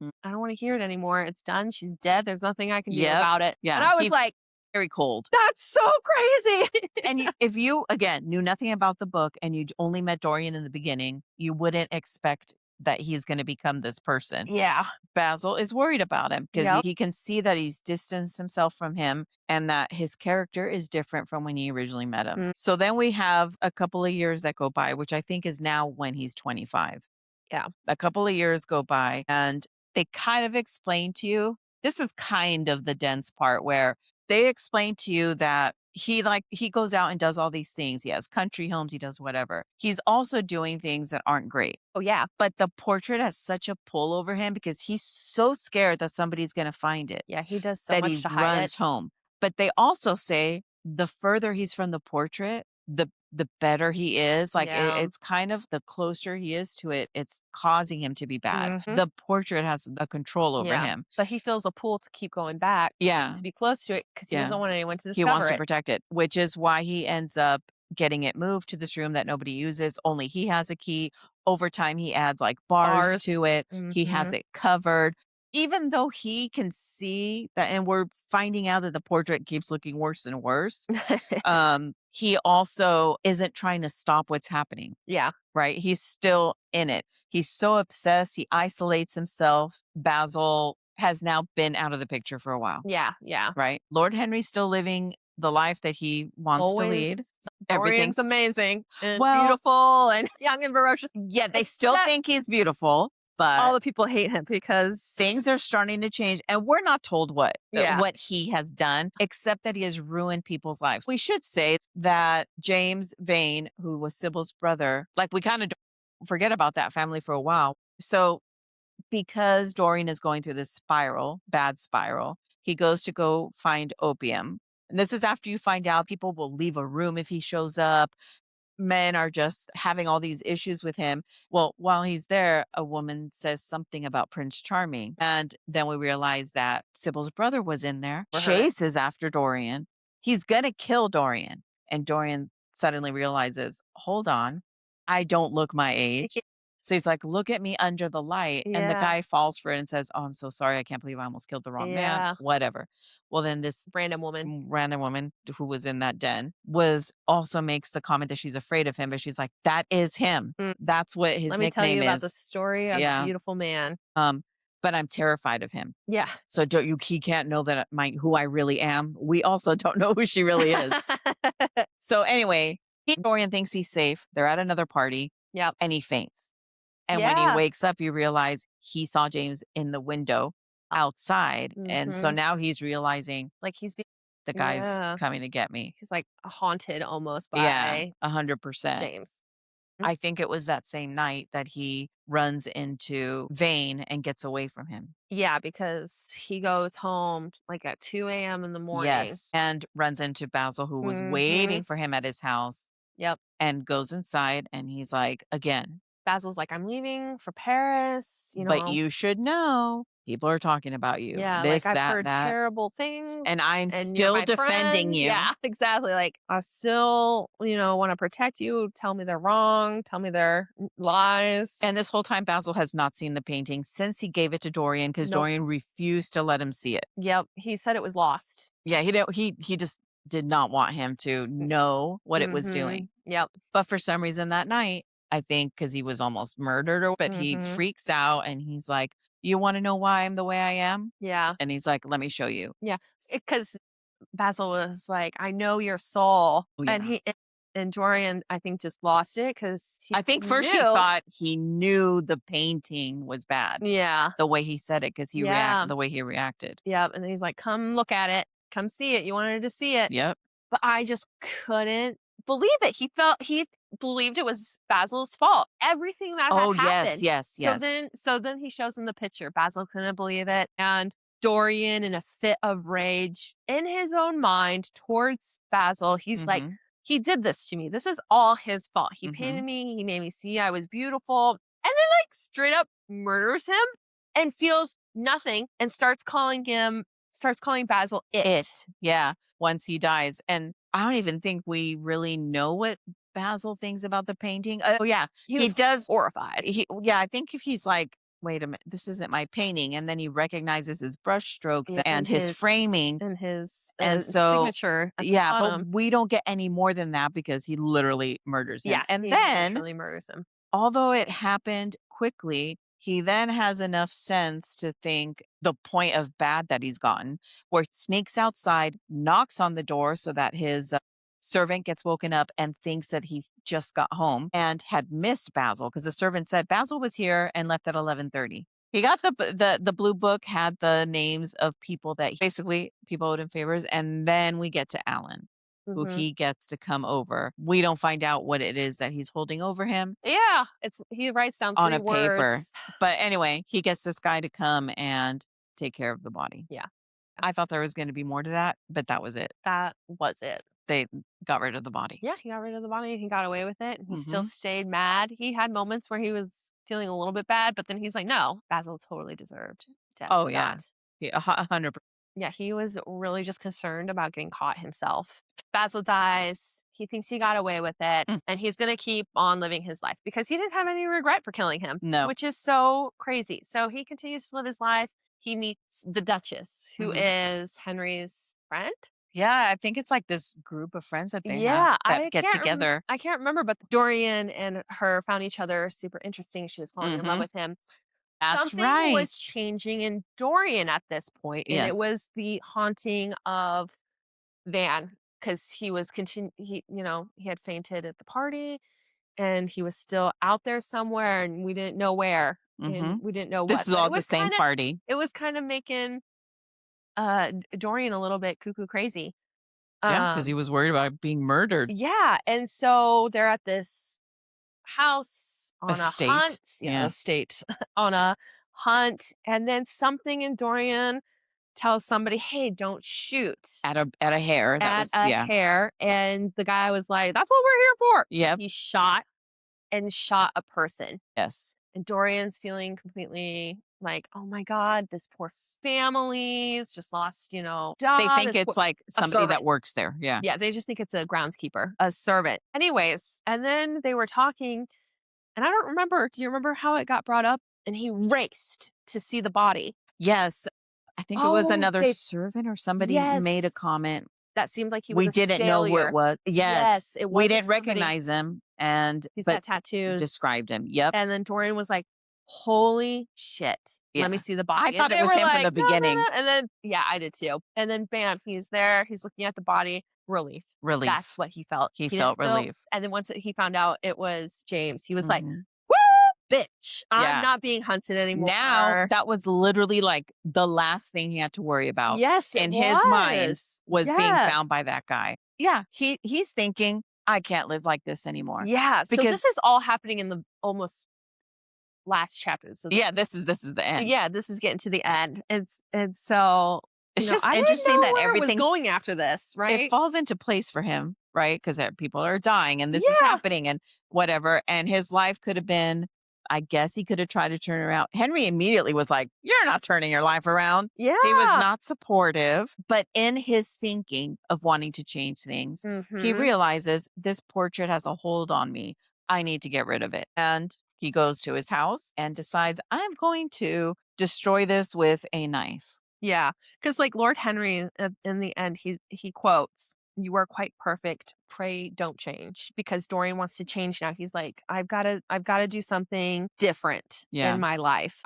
Speaker 1: Mm.
Speaker 2: I don't wanna hear it anymore. It's done. She's dead. There's nothing I can do
Speaker 1: Yep.
Speaker 2: about it." And
Speaker 1: Yeah.
Speaker 2: I was
Speaker 1: He's
Speaker 2: like,
Speaker 1: very cold.
Speaker 2: "That's so crazy."
Speaker 1: And if you, again, knew nothing about the book and you only met Dorian in the beginning, you wouldn't expect that he's going to become this person.
Speaker 2: Yeah.
Speaker 1: Basil is worried about him because
Speaker 2: Yep.
Speaker 1: he can see that he's distanced himself from him and that his character is different from when he originally met him.
Speaker 2: Mm,
Speaker 1: So then we have a couple of years that go by, which I think is now when he's 25.
Speaker 2: yeah.
Speaker 1: A couple of years go by and they kind of explain to you, this is kind of the dense part where they explain to you that he goes out and does all these things. He has country homes, he does whatever. He's also doing things that aren't great.
Speaker 2: Oh, yeah.
Speaker 1: But the portrait has such a pull over him because he's so scared that somebody's going to find it
Speaker 2: Yeah, he does so
Speaker 1: that he
Speaker 2: much to hide it.
Speaker 1: runs home. But they also say the further he's from the portrait, the better he is. Like
Speaker 2: Yeah.
Speaker 1: it's kind of the closer he is to it, it's causing him to be bad.
Speaker 2: Mhm.
Speaker 1: The portrait has a control over
Speaker 2: Yeah.
Speaker 1: him.
Speaker 2: But he feels a pull to keep going back,
Speaker 1: Yeah.
Speaker 2: to be close to it because he
Speaker 1: Yeah.
Speaker 2: doesn't want anyone to
Speaker 1: He wants
Speaker 2: discover
Speaker 1: to
Speaker 2: it.
Speaker 1: protect it, which is why he ends up getting it moved to this room that nobody uses. Only he has a key. Over time, he adds like bars
Speaker 2: Bars.
Speaker 1: to it. He has
Speaker 2: Mhm.
Speaker 1: it covered. Even though he can see that, and we're finding out that the portrait keeps looking worse and worse. He also isn't trying to stop what's happening,
Speaker 2: Yeah.
Speaker 1: right? He's still in it. He's so obsessed. He isolates himself. Basil has now been out of the picture for a while,
Speaker 2: Yeah, yeah.
Speaker 1: right? Lord Henry's still living the life that he wants to
Speaker 2: Always
Speaker 1: lead.
Speaker 2: Dorian's
Speaker 1: Everything's
Speaker 2: amazing and
Speaker 1: well,
Speaker 2: beautiful and young and ferocious,
Speaker 1: yeah, they still
Speaker 2: except
Speaker 1: think he's beautiful,
Speaker 2: all
Speaker 1: but
Speaker 2: the people hate him
Speaker 1: things
Speaker 2: because
Speaker 1: are starting to change and we're not told
Speaker 2: yeah.
Speaker 1: what he has done except that he has ruined people's lives. We should say that James Vane, who was Sybil's brother, like we kind of forget about that family for a while. So because Dorian is going through this spiral, bad spiral, he goes to go find opium. And this is after you find out people will leave a room if he shows up. Men are just having all these issues with him. Well, while he's there, a woman says something about Prince Charming. And then we realize that Sybil's brother was in there,
Speaker 2: For her.
Speaker 1: chases after Dorian. He's going to kill Dorian. And Dorian suddenly realizes, hold on, I don't look my age. So he's like, look at me under the light. And the
Speaker 2: Yeah.
Speaker 1: guy falls for it and says, oh, I'm so sorry. I can't believe I almost killed the wrong man.
Speaker 2: Yeah.
Speaker 1: Whatever. Well, then this
Speaker 2: Random woman.
Speaker 1: random woman who was in that den was also makes the comment that she's afraid of him, but she's like, "That is him.
Speaker 2: Mm.
Speaker 1: That's what his
Speaker 2: Let me tell you
Speaker 1: nickname
Speaker 2: about the
Speaker 1: is."
Speaker 2: story of the
Speaker 1: Yeah.
Speaker 2: beautiful man.
Speaker 1: But I'm terrified of him.
Speaker 2: Yeah.
Speaker 1: So don't you he can't know that my who I really am. We also don't know who she really is. So anyway, Dorian thinks he's safe. They're at another party
Speaker 2: Yep.
Speaker 1: and he faints. And when he
Speaker 2: Yeah.
Speaker 1: wakes up, you realize he saw James in the window outside. And so
Speaker 2: Mhm.
Speaker 1: now he's realizing
Speaker 2: Like he's being
Speaker 1: the guy's
Speaker 2: yeah.
Speaker 1: coming to get me.
Speaker 2: He's like haunted almost
Speaker 1: Yeah,
Speaker 2: by
Speaker 1: 100%.
Speaker 2: James.
Speaker 1: I think it was that same night that he runs into Vane and gets away from him.
Speaker 2: Yeah, because he goes home like at 2 a.m. in the morning.
Speaker 1: Yes, and runs into Basil, who was
Speaker 2: Mhm.
Speaker 1: waiting for him at his house,
Speaker 2: Yep.
Speaker 1: and goes inside, and he's like, "Again,
Speaker 2: Basil's like, "I'm leaving for Paris,"
Speaker 1: but you should know, people are talking about you.
Speaker 2: Yeah, like,
Speaker 1: This,
Speaker 2: "I've
Speaker 1: that,
Speaker 2: heard
Speaker 1: that,
Speaker 2: terrible things,
Speaker 1: and I'm
Speaker 2: and you're
Speaker 1: still
Speaker 2: my
Speaker 1: defending
Speaker 2: friend."
Speaker 1: you."
Speaker 2: Yeah, exactly, like, "I still, wanna protect you, tell me they're wrong, tell me they're lies."
Speaker 1: And this whole time, Basil has not seen the painting since he gave it to Dorian because
Speaker 2: Nope.
Speaker 1: Dorian refused to let him see it.
Speaker 2: Yep, he said it was lost.
Speaker 1: Yeah, he just did not want him to know what it was
Speaker 2: Mhm.
Speaker 1: doing.
Speaker 2: Yep.
Speaker 1: But for some reason that night, I think because he was almost murdered but he
Speaker 2: Mhm.
Speaker 1: freaks out and he's like, "You wanna know why I'm the way I am?"
Speaker 2: Yeah.
Speaker 1: And he's like, "Let me show you."
Speaker 2: Yeah, because Basil was like, "I know your soul,"
Speaker 1: Oh,
Speaker 2: and
Speaker 1: yeah.
Speaker 2: and Dorian, I think, just lost it because he
Speaker 1: I think first he
Speaker 2: knew.
Speaker 1: thought he knew the painting was bad,
Speaker 2: Yeah.
Speaker 1: the way he said it, because
Speaker 2: Yeah.
Speaker 1: the way he reacted.
Speaker 2: Yep, and then he's like, "Come look at it. Come see it. You wanted to see it."
Speaker 1: Yep.
Speaker 2: But I just couldn't believe it. He believed it was Basil's fault. Everything that had
Speaker 1: Oh, yes,
Speaker 2: happened.
Speaker 1: yes, yes.
Speaker 2: So then he shows him the picture. Basil couldn't believe it. And Dorian in a fit of rage in his own mind towards Basil, he's like,
Speaker 1: Mhm,
Speaker 2: he did this to me. This is all his fault. He painted
Speaker 1: mhm.
Speaker 2: me. He made me see I was beautiful. And then like straight up murders him and feels nothing and starts calling Basil it.
Speaker 1: It, yeah, once he dies, and I don't even think we really know what Basil thinks about the painting. Oh, yeah,
Speaker 2: He
Speaker 1: he
Speaker 2: was
Speaker 1: does
Speaker 2: horrified.
Speaker 1: yeah, I think if he's like, "Wait a minute, this isn't my painting," and then he recognizes his brush strokes
Speaker 2: Yeah,
Speaker 1: and his framing,
Speaker 2: and his,
Speaker 1: and so
Speaker 2: signature at the
Speaker 1: yeah, but
Speaker 2: bottom.
Speaker 1: we don't get any more than that because he literally murders him,
Speaker 2: Yeah,
Speaker 1: and
Speaker 2: he
Speaker 1: then,
Speaker 2: literally murders him.
Speaker 1: although it happened quickly, he then has enough sense to think the point of bad that he's gotten, where he sneaks outside, knocks on the door so that his servant gets woken up and thinks that he just got home and had missed Basil because the servant said Basil was here and left at 11:30. He got the blue book had the names of people that basically people owed him favors, and then we get to Alan, who
Speaker 2: Mhm.
Speaker 1: he gets to come over. We don't find out what it is that he's holding over him
Speaker 2: Yeah, it's he writes down
Speaker 1: on
Speaker 2: 3
Speaker 1: a paper.
Speaker 2: words.
Speaker 1: But anyway, he gets this guy to come and take care of the body.
Speaker 2: Yeah,
Speaker 1: I thought there was going to be more to that, but that was it.
Speaker 2: that was it.
Speaker 1: They got rid of the body.
Speaker 2: Yeah, he got rid of the body and he got away with it, and he still
Speaker 1: Hmm.
Speaker 2: stayed mad. He had moments where he was feeling a little bit bad, but then he's like, "No, Basil totally deserved death
Speaker 1: Oh
Speaker 2: for
Speaker 1: yeah,
Speaker 2: that."
Speaker 1: yeah, 100%.
Speaker 2: Yeah, he was really just concerned about getting caught himself. Basil dies. He thinks he got away with it,
Speaker 1: Mm,
Speaker 2: and he's gonna keep on living his life because he didn't have any regret for killing him,
Speaker 1: no.
Speaker 2: which is so crazy. So he continues to live his life. He meets the Duchess, who
Speaker 1: Hmm.
Speaker 2: is Henry's friend.
Speaker 1: Yeah, I think it's like this group of friends that they have
Speaker 2: Yeah,
Speaker 1: that get together.
Speaker 2: I can't remember, but Dorian and her found each other super interesting. She was falling in love
Speaker 1: Hmm.
Speaker 2: with him.
Speaker 1: That's
Speaker 2: Something
Speaker 1: right.
Speaker 2: was changing in Dorian at this point, and it
Speaker 1: Yes.
Speaker 2: was the haunting of Van because he was he had fainted at the party, and he was still out there somewhere, and we didn't know where,
Speaker 1: Hmm.
Speaker 2: and we didn't know
Speaker 1: This
Speaker 2: what,
Speaker 1: is
Speaker 2: but
Speaker 1: all the same party.
Speaker 2: it was kinda making, Dorian a little bit cuckoo crazy.
Speaker 1: Yeah, because he
Speaker 2: Um,
Speaker 1: was worried about being murdered.
Speaker 2: yeah, and so they're at this house on a
Speaker 1: Estate.
Speaker 2: hunt, yeah,
Speaker 1: Yeah,
Speaker 2: estate, on a hunt, and then something in Dorian tells somebody, "Hey, don't shoot
Speaker 1: at a hair. That
Speaker 2: at
Speaker 1: was
Speaker 2: a
Speaker 1: yeah.
Speaker 2: hare," and the guy was like, "That's what we're here for." So
Speaker 1: Yep.
Speaker 2: he shot and shot a person,
Speaker 1: Yes.
Speaker 2: and Dorian's feeling completely like, "Oh my god, this poor family's just lost,
Speaker 1: They
Speaker 2: dog,
Speaker 1: think
Speaker 2: this poor"
Speaker 1: it's like
Speaker 2: a
Speaker 1: somebody that
Speaker 2: servant.
Speaker 1: works there. Yeah.
Speaker 2: Yeah, they just think it's a groundskeeper, a servant. Anyways, and then they were talking, and I don't remember, do you remember how it got brought up? And he raced to see the body.
Speaker 1: Yes. I think it was
Speaker 2: Oh,
Speaker 1: another
Speaker 2: they
Speaker 1: servant or somebody
Speaker 2: yes.
Speaker 1: made a comment.
Speaker 2: That seemed like he was
Speaker 1: We
Speaker 2: a
Speaker 1: didn't know who it
Speaker 2: failure.
Speaker 1: was. Yes.
Speaker 2: Yes, it
Speaker 1: We
Speaker 2: wasn't
Speaker 1: didn't
Speaker 2: somebody.
Speaker 1: recognize him and
Speaker 2: He's
Speaker 1: but
Speaker 2: got tattoos.
Speaker 1: described him. Yep.
Speaker 2: And then Dorian was like, "Holy shit. Let me
Speaker 1: Yeah.
Speaker 2: see the
Speaker 1: I
Speaker 2: body." And
Speaker 1: thought it
Speaker 2: they
Speaker 1: was
Speaker 2: were
Speaker 1: him from
Speaker 2: like,
Speaker 1: the
Speaker 2: "No, no,
Speaker 1: beginning.
Speaker 2: no." And then yeah, I did too. And then bam, he's there. He's looking at the body. Relief. That's
Speaker 1: Relief.
Speaker 2: what he felt.
Speaker 1: He
Speaker 2: He
Speaker 1: felt
Speaker 2: didn't feel,
Speaker 1: relief.
Speaker 2: and then once he found out it was James, he was like,
Speaker 1: Mhm.
Speaker 2: "Woo, bitch. I'm
Speaker 1: Yeah.
Speaker 2: not being hunted
Speaker 1: Now,
Speaker 2: anymore."
Speaker 1: that was literally, like, the last thing he had to worry about
Speaker 2: Yes, it
Speaker 1: in his mind
Speaker 2: was.
Speaker 1: was being
Speaker 2: Yeah.
Speaker 1: found by that guy. Yeah, he's thinking, "I can't live like this anymore."
Speaker 2: Yeah. So this
Speaker 1: Because
Speaker 2: is all happening in the almost last chapter. So
Speaker 1: yeah, this is the end.
Speaker 2: yeah, this is getting to the end. And so,
Speaker 1: It's just
Speaker 2: I didn't
Speaker 1: interesting
Speaker 2: know
Speaker 1: that
Speaker 2: where it was
Speaker 1: everything
Speaker 2: going after this,
Speaker 1: it
Speaker 2: right?
Speaker 1: falls into place for him, right? Because people are dying and this is
Speaker 2: Yeah.
Speaker 1: happening and whatever, and his life could have been I guess he could have tried to turn around. Henry immediately was like, "You're not turning your life around." He was
Speaker 2: Yeah.
Speaker 1: not supportive, but in his thinking of wanting to change things, he
Speaker 2: Mhm.
Speaker 1: realizes this portrait has a hold on me. I need to get rid of it. And he goes to his house and decides, I'm going to destroy this with a knife.
Speaker 2: Yeah. Cuz like Lord Henry, in the end, he quotes, "You are quite perfect. Pray don't change." Because Dorian wants to change now. He's like, I've got to do something different in
Speaker 1: Yeah.
Speaker 2: my life."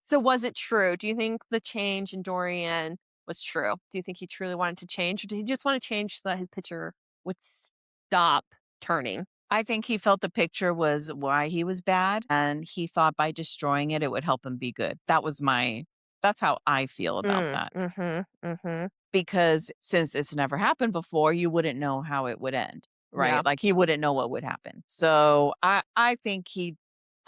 Speaker 2: So was it true? Do you think the change in Dorian was true? Do you think he truly wanted to change, or did he just want to change so that his picture would stop turning?
Speaker 1: I think he felt the picture was why he was bad, and he thought by destroying it, it would help him be good. That's how I feel about
Speaker 2: Mm,
Speaker 1: that.
Speaker 2: mhm. Mhm.
Speaker 1: Because since it's never happened before, you wouldn't know how it would end,
Speaker 2: Yeah.
Speaker 1: right? Like he wouldn't know what would happen. So I think he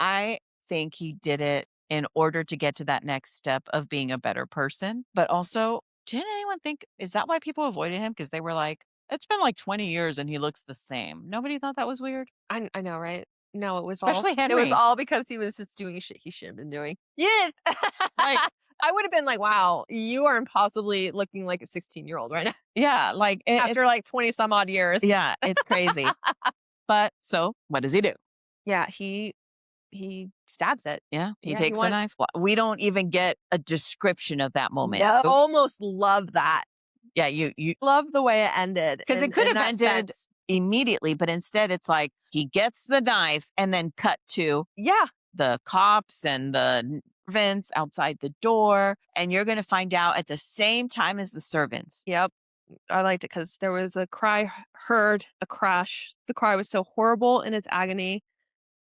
Speaker 1: did it in order to get to that next step of being a better person. But also, didn't anyone think is that why people avoided him? Because they were like, it's been like 20 years and he looks the same. Nobody thought that was weird,
Speaker 2: I know, right? No,
Speaker 1: especially
Speaker 2: it was
Speaker 1: Henry.
Speaker 2: all because he was just doing shit he shouldn't have been doing. Yeah.
Speaker 1: Like,
Speaker 2: I would have been like, "Wow, you are impossibly looking like a 16-year-old right now
Speaker 1: yeah, like
Speaker 2: after
Speaker 1: it's
Speaker 2: like 20 some odd years."
Speaker 1: yeah, it's crazy. But so what does he do?
Speaker 2: Yeah, he stabs it.
Speaker 1: Yeah, he
Speaker 2: Yeah, he
Speaker 1: takes the
Speaker 2: wanted
Speaker 1: knife. We don't even get a description of that moment.
Speaker 2: no,
Speaker 1: Nope.
Speaker 2: almost love that.
Speaker 1: Yeah, you
Speaker 2: Love the way it ended
Speaker 1: because it could
Speaker 2: in
Speaker 1: have
Speaker 2: that
Speaker 1: ended
Speaker 2: sense.
Speaker 1: immediately, but instead it's like he gets the knife and then cut to
Speaker 2: Yeah.
Speaker 1: the cops and the servants outside the door, and you're going to find out at the same time as the servants.
Speaker 2: Yep. I liked it because there was a cry heard, a crash. The cry was so horrible in its agony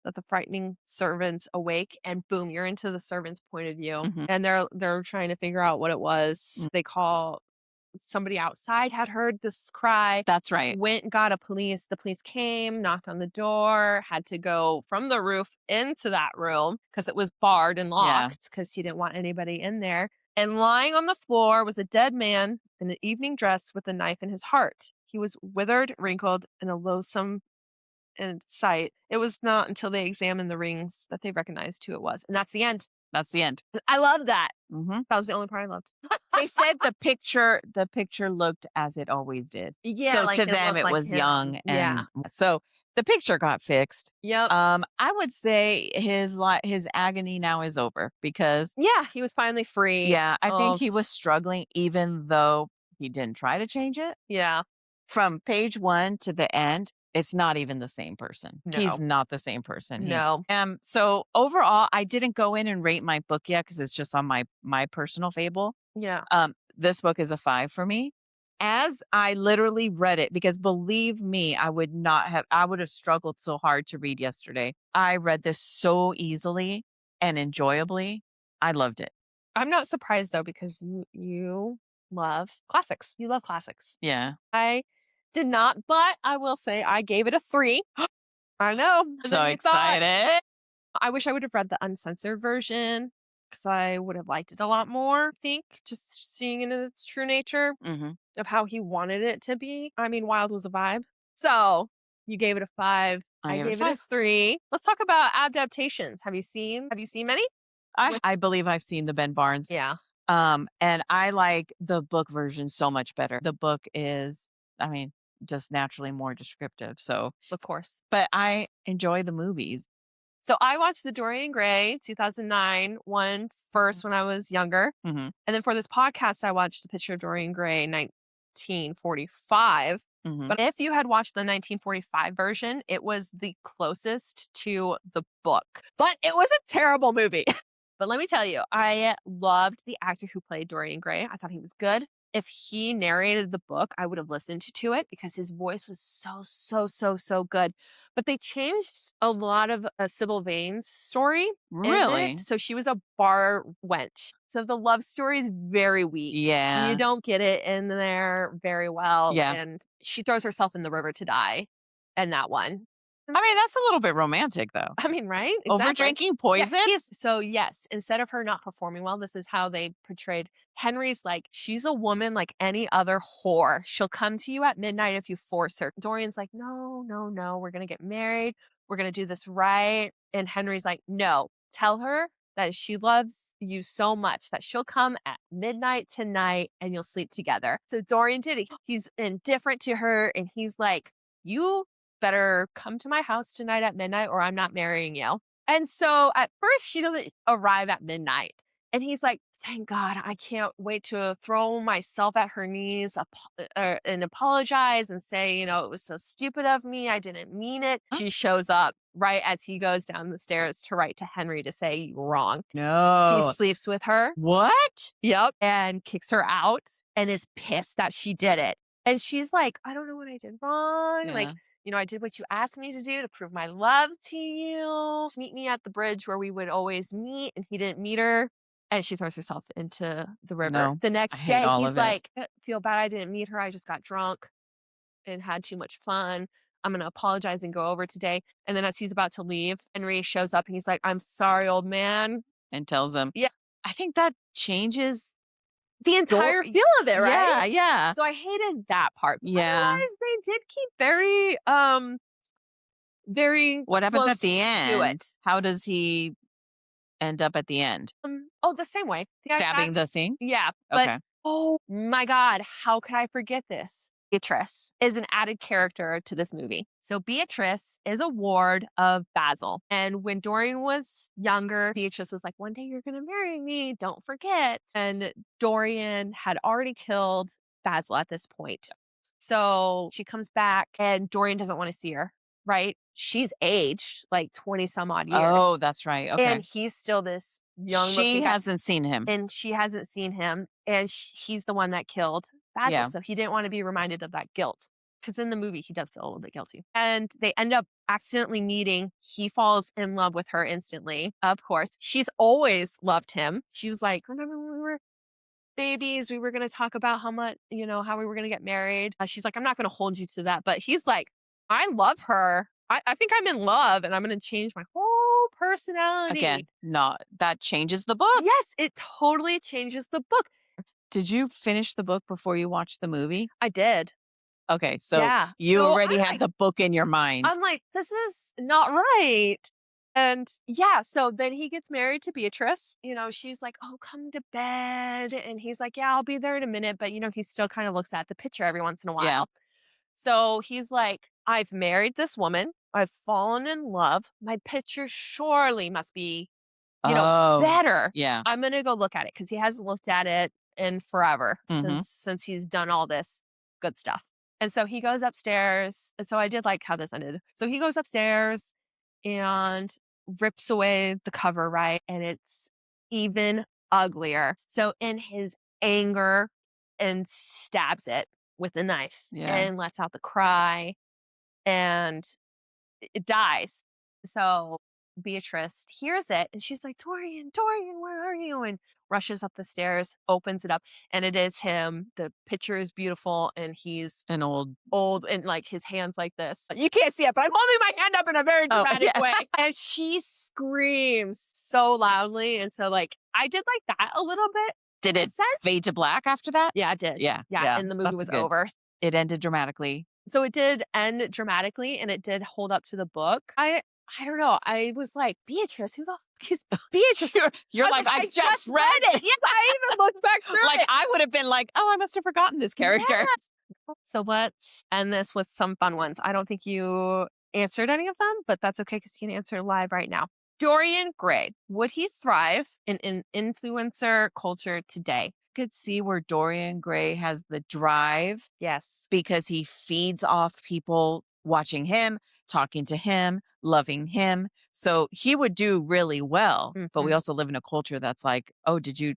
Speaker 2: that the frightening servants awake, and boom, you're into the servants' point of view,
Speaker 1: Mhm.
Speaker 2: and they're trying to figure out what it was.
Speaker 1: Mm.
Speaker 2: They call somebody outside had heard this cry,
Speaker 1: That's right.
Speaker 2: went and got a police. The police came, knocked on the door, had to go from the roof into that room because it was barred and
Speaker 1: Yeah.
Speaker 2: locked because he didn't want anybody in there. And lying on the floor was a dead man in an evening dress with a knife in his heart. He was withered, wrinkled, and a loathsome in sight. It was not until they examined the rings that they recognized who it was. And that's the end.
Speaker 1: That's the end.
Speaker 2: I love that.
Speaker 1: Mhm.
Speaker 2: That was the only part I loved.
Speaker 1: They said the picture looked as it always did.
Speaker 2: Yeah,
Speaker 1: So
Speaker 2: like
Speaker 1: to
Speaker 2: it
Speaker 1: them,
Speaker 2: looked
Speaker 1: it
Speaker 2: like
Speaker 1: was
Speaker 2: him.
Speaker 1: young,
Speaker 2: Yeah.
Speaker 1: and so the picture got fixed.
Speaker 2: Yep.
Speaker 1: I would say his agony now is over because,
Speaker 2: Yeah, he was finally free
Speaker 1: yeah, I think
Speaker 2: of
Speaker 1: he was struggling even though he didn't try to change it.
Speaker 2: yeah.
Speaker 1: From page 1 to the end, it's not even the same person. He's
Speaker 2: No.
Speaker 1: not the same person.
Speaker 2: No.
Speaker 1: So overall, I didn't go in and rate my book yet because it's just on my personal fable.
Speaker 2: Yeah.
Speaker 1: This book is a 5 for me. As I literally read it, because believe me, I would have struggled so hard to read yesterday. I read this so easily and enjoyably. I loved it.
Speaker 2: I'm not surprised though because you love classics. You love classics.
Speaker 1: Yeah.
Speaker 2: I did not, but I will say I gave it a 3. I know. And
Speaker 1: So
Speaker 2: then you thought
Speaker 1: excited.
Speaker 2: I wish I would have read the uncensored version because I would have liked it a lot more, I think, just seeing it in its true nature
Speaker 1: Mhm.
Speaker 2: of how he wanted it to be. I mean, Wild was a vibe. So you gave it a 5.
Speaker 1: I
Speaker 2: I
Speaker 1: gave it a
Speaker 2: gave it a
Speaker 1: 5.
Speaker 2: 3. Let's talk about adaptations. Have you seen many? With
Speaker 1: I believe I've seen the Ben Barnes.
Speaker 2: yeah,
Speaker 1: And I like the book version so much better. The book is, I mean, just naturally more descriptive. So,
Speaker 2: of course.
Speaker 1: but I enjoy the movies.
Speaker 2: So I watched the Dorian Gray 2009 one first when I was younger.
Speaker 1: Mhm.
Speaker 2: And then for this podcast, I watched The Picture of Dorian Gray 1945.
Speaker 1: Mhm.
Speaker 2: But if you had watched the 1945 version, it was the closest to the book. But it was a terrible movie. But let me tell you, I loved the actor who played Dorian Gray. I thought he was good. If he narrated the book, I would have listened to it because his voice was so, so, so, so good. But they changed a lot of Sybil Vane's story in it.
Speaker 1: Really?
Speaker 2: So she was a bar wench. So the love story is very weak. You
Speaker 1: Yeah.
Speaker 2: don't get it in there very well.
Speaker 1: Yeah.
Speaker 2: And she throws herself in the river to die in that one.
Speaker 1: I mean, that's a little bit romantic though.
Speaker 2: I mean, right?
Speaker 1: Over
Speaker 2: Exactly.
Speaker 1: drinking
Speaker 2: Yeah,
Speaker 1: poison?
Speaker 2: so yes, instead of her not performing well, this is how they portrayed Henry's like, she's a woman like any other whore. She'll come to you at midnight if you force her. Dorian's like, no, no, no, we're gonna get married. We're gonna do this right. And Henry's like, no, tell her that she loves you so much that she'll come at midnight tonight and you'll sleep together. So Dorian did it. He's indifferent to her and he's like, you better come to my house tonight at midnight or I'm not marrying you. And so at first she doesn't arrive at midnight. And he's like, thank God, I can't wait to throw myself at her knees and apologize and say, it was so stupid of me. I didn't mean it.
Speaker 1: Huh?
Speaker 2: She shows up right as he goes down the stairs to write to Henry to say, you're wrong. He
Speaker 1: No.
Speaker 2: sleeps with her.
Speaker 1: What?
Speaker 2: Yep. And kicks her out and is pissed that she did it. And she's like, I don't know what I did wrong. Like,
Speaker 1: Yeah.
Speaker 2: I did what you asked me to do to prove my love to you. Just meet me at the bridge where we would always meet. And he didn't meet her. And she throws herself into the river.
Speaker 1: No.
Speaker 2: The
Speaker 1: I
Speaker 2: next
Speaker 1: hate
Speaker 2: day,
Speaker 1: all
Speaker 2: he's
Speaker 1: of it.
Speaker 2: like, feel bad I didn't meet her. I just got drunk and had too much fun. I'm going to apologize and go over today. And then as he's about to leave, Henry shows up and he's like, I'm sorry, old man.
Speaker 1: And tells them.
Speaker 2: Yeah.
Speaker 1: I think that changes
Speaker 2: The entire feel of it, right?
Speaker 1: Yeah, yeah.
Speaker 2: So I hated that part.
Speaker 1: Yeah.
Speaker 2: Otherwise, they did keep very
Speaker 1: What happens
Speaker 2: close
Speaker 1: at the
Speaker 2: to
Speaker 1: end?
Speaker 2: it.
Speaker 1: How does he end up at the end?
Speaker 2: The same way. The
Speaker 1: Stabbing the
Speaker 2: exact
Speaker 1: thing?
Speaker 2: Yeah, but
Speaker 1: Okay.
Speaker 2: oh my God, how could I forget this? Beatrice is an added character to this movie. So Beatrice is a ward of Basil. And when Dorian was younger, Beatrice was like, one day you're going to marry me. Don't forget. And Dorian had already killed Basil at this point. So she comes back and Dorian doesn't want to see her. right? She's aged like 20 some odd years.
Speaker 1: Oh, that's right.
Speaker 2: And
Speaker 1: Okay.
Speaker 2: he's still this young
Speaker 1: She
Speaker 2: looking guy,
Speaker 1: hasn't seen him.
Speaker 2: and she hasn't seen him, and he's the one that killed Basil.
Speaker 1: Yeah.
Speaker 2: So he didn't want to be reminded of that guilt. Because in the movie, he does feel a little bit guilty. And they end up accidentally meeting. He falls in love with her instantly, of course. She's always loved him. She was like, remember when we were babies, we were going to talk about how much, how we were going to get married. She's like, I'm not going to hold you to that. But he's like, I love her. I think I'm in love and I'm going to change my whole personality.
Speaker 1: Again, not that changes the book.
Speaker 2: Yes, it totally changes the book.
Speaker 1: Did you finish the book before you watched the movie?
Speaker 2: I did.
Speaker 1: Okay, so
Speaker 2: Yeah.
Speaker 1: you
Speaker 2: So
Speaker 1: already had the book in your mind.
Speaker 2: I'm like, this is not right. And yeah, so then he gets married to Beatrice. She's like, oh, come to bed. And he's like, yeah, I'll be there in a minute. But, he still kind of looks at the picture every once in a
Speaker 1: Yeah.
Speaker 2: while. So he's like, I've married this woman. I've fallen in love. My picture surely must be,
Speaker 1: Oh,
Speaker 2: better.
Speaker 1: yeah.
Speaker 2: I'm going to go look at it because he hasn't looked at it in forever
Speaker 1: Mhm.
Speaker 2: since he's done all this good stuff. And so he goes upstairs. And so I did like how this ended. So he goes upstairs and rips away the cover, right? And it's even uglier. So in his anger, and stabs it with a knife
Speaker 1: Yeah.
Speaker 2: and lets out the cry, and it dies. So Beatrice hears it and she's like, Dorian, Dorian, where are you? And rushes up the stairs, opens it up, and it is him. The picture is beautiful and he's
Speaker 1: An old
Speaker 2: old and like his hands like this. You can't see it, but I'm holding my hand up in a very
Speaker 1: Oh,
Speaker 2: dramatic
Speaker 1: yeah.
Speaker 2: way. And she screams so loudly. And so like I did like that a little bit.
Speaker 1: Did
Speaker 2: in a
Speaker 1: it
Speaker 2: sense.
Speaker 1: fade to black after that?
Speaker 2: Yeah, it did.
Speaker 1: Yeah,
Speaker 2: Yeah.
Speaker 1: yeah,
Speaker 2: And the movie
Speaker 1: that's
Speaker 2: was
Speaker 1: good.
Speaker 2: over.
Speaker 1: It ended dramatically.
Speaker 2: So it did end dramatically and it did hold up to the book. I don't know. I was like, Beatrice, who the fuck is Beatrice?
Speaker 1: You're
Speaker 2: I was
Speaker 1: like,
Speaker 2: like,
Speaker 1: "I
Speaker 2: I
Speaker 1: just
Speaker 2: just
Speaker 1: read it."
Speaker 2: Yes, I even looked back through
Speaker 1: Like,
Speaker 2: it.
Speaker 1: I would have been like, "Oh, I must have forgotten this character."
Speaker 2: Yes. So let's end this with some fun ones. I don't think you answered any of them, but that's okay because you can answer live right now. Dorian Gray, would he thrive in influencer culture today?
Speaker 1: Could see where Dorian Gray has the drive
Speaker 2: Yes.
Speaker 1: because he feeds off people watching him, talking to him, loving him. So he would do really well. But we
Speaker 2: Mhm.
Speaker 1: also live in a culture that's like, "Oh, did you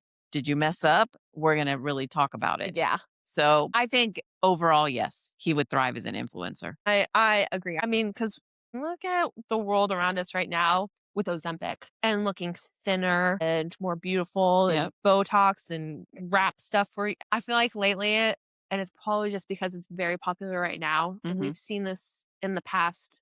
Speaker 1: mess up? We're going to really talk about it."
Speaker 2: Yeah.
Speaker 1: So I think overall, yes, he would thrive as an influencer.
Speaker 2: I agree. I mean, because look at the world around us right now with Ozempic and looking thinner and more beautiful and
Speaker 1: Yep.
Speaker 2: Botox and wrap stuff. I feel like lately, and it's probably just because it's very popular right now. And
Speaker 1: Hmm.
Speaker 2: we've seen this in the past,